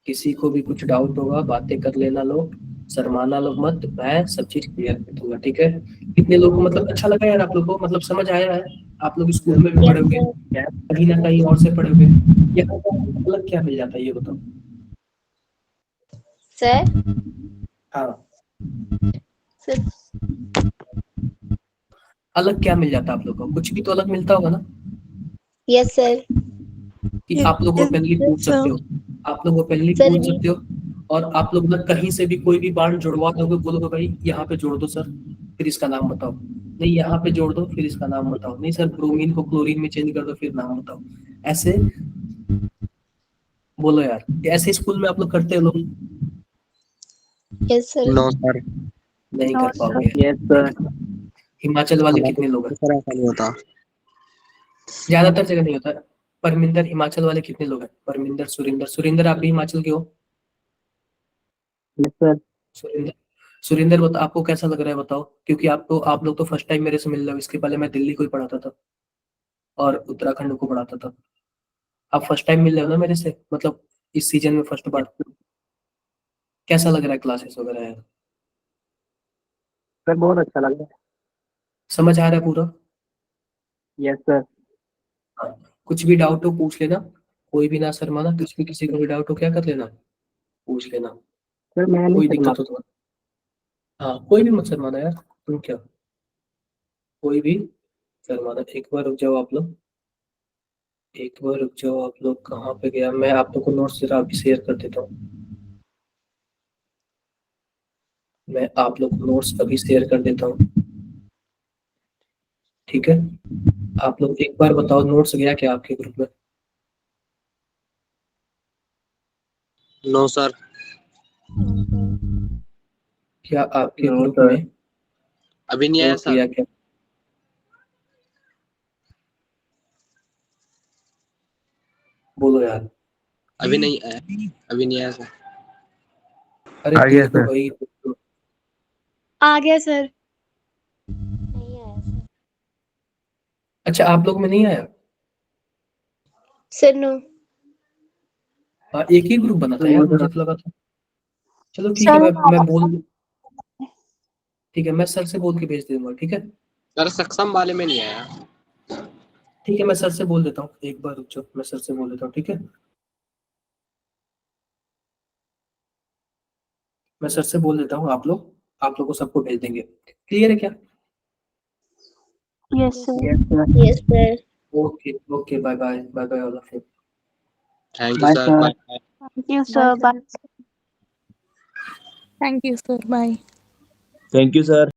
किसी को भी कुछ डाउट होगा बातें कर लेना, लोग शर्माना लोग मत, मैं सब चीज क्लियर कर दूंगा, ठीक है। कितने लोगों को मतलब अच्छा लगा यार, आप लोगों को मतलब समझ आया है? आप लोग स्कूल में भी पढ़ोगे, कहीं ना कहीं और से पढ़ोगे, यहाँ पर अलग क्या मिल जाता है ये बताओ? सर हाँ सर अलग क्या मिल जाता है आप लोग को? कुछ भी तो अलग मिलता होगा ना, यस सर। कि आप लोग ओपनली पूछ सकते हो, आप लोग ओपनली सर पूछ सकते हो, और आप लोग ना कहीं से भी कोई भी बांड जुड़वा दोगे, बोलोगे भाई यहाँ पे जोड़ दो सर, फिर इसका नाम बताओ, नहीं यहाँ पे जोड़ दो फिर इसका नाम बताओ, नहीं सर ब्रोमीन को क्लोरीन में चेंज कर दो फिर नाम बताओ, ऐसे बोलो यार, ऐसे स्कूल में आप लोग करते हो लोग? Yes sir. No sir. नहीं कर पाओगे। Yes sir. हिमाचल वाले कितने लोग हैं? सर ऐसा नहीं होता। ज्यादातर जगह नहीं होता। परमिंदर हिमाचल वाले कितने लोग हैं? परमिंदर, सुरिंदर, सुरिंदर आप भी हिमाचल के हो? Yes sir. सुरिंदर, सुरिंदर बताओ आपको कैसा लग रहा है बताओ, क्योंकि आप लोग तो फर्स्ट टाइम मेरे से मिल रहे हो, इसके पहले मैं दिल्ली को ही पढ़ाता था और उत्तराखंड को पढ़ाता था। आप फर्स्ट टाइम मिल रहे हो ना मेरे से, मतलब इस सीजन में फर्स्ट बार, कैसा लग रहा है क्लासेस वगैरह यार? सर बहुत अच्छा लग रहा है। समझ आ रहा है पूरा? Yes sir. हाँ, कुछ भी डाउट हो पूछ लेना, कोई भी ना शर्माना, कुछ भी किसी को भी डाउट हो क्या कर लेना, पूछ लेना, सर मैं नहीं कोई करना। दिक्कत हो तो। हाँ, कोई भी मत शर्माना यार, तुम क्या, कोई भी शर्माना। एक बार रुक जाओ आप लोग, एक बार रुक जाओ आप लोग, कहाँ पे गया मैं? आप लोग को नोट्स जरा अभी शेयर कर देता हूँ, मैं आप लोग को नोट्स अभी शेयर कर देता हूँ, ठीक है? आप लोग एक बार बताओ नोट्स गया क्या आपके ग्रुप में? No sir. क्या आपके No, ग्रुप sir. में अभी नहीं आया नोट्स सर। गया क्या? बोलो यार। अभी नहीं आया, अभी नहीं आया सर। अरे आ गया देखो सर। भाई, आ गया सर। नहीं आया सर। अच्छा आप लोग में नहीं आया? Sir no. हाँ, एक ही ग्रुप बना था यार, मुझे तो लगा था। चलो ठीक है, मैं बोल, ठीक है मैं सर से बोल के भेज दूंगा, ठीक है? सर सक्षम वाले में नहीं आया। ठीक है मैं सर से बोल देता हूँ, एक बार रुक जाओ, मैं सर से बोल देता हूँ, ठीक है? मैं सर से बोल देता हूँ, आप लोग को सबको भेज देंगे, क्लियर है क्या? Yes sir. Yes sir. Yes sir. Okay okay, bye bye, bye bye all of you. Thank you bye sir. Sir. Bye. Thank you sir. Bye. Thank you sir, bye. Thank you sir.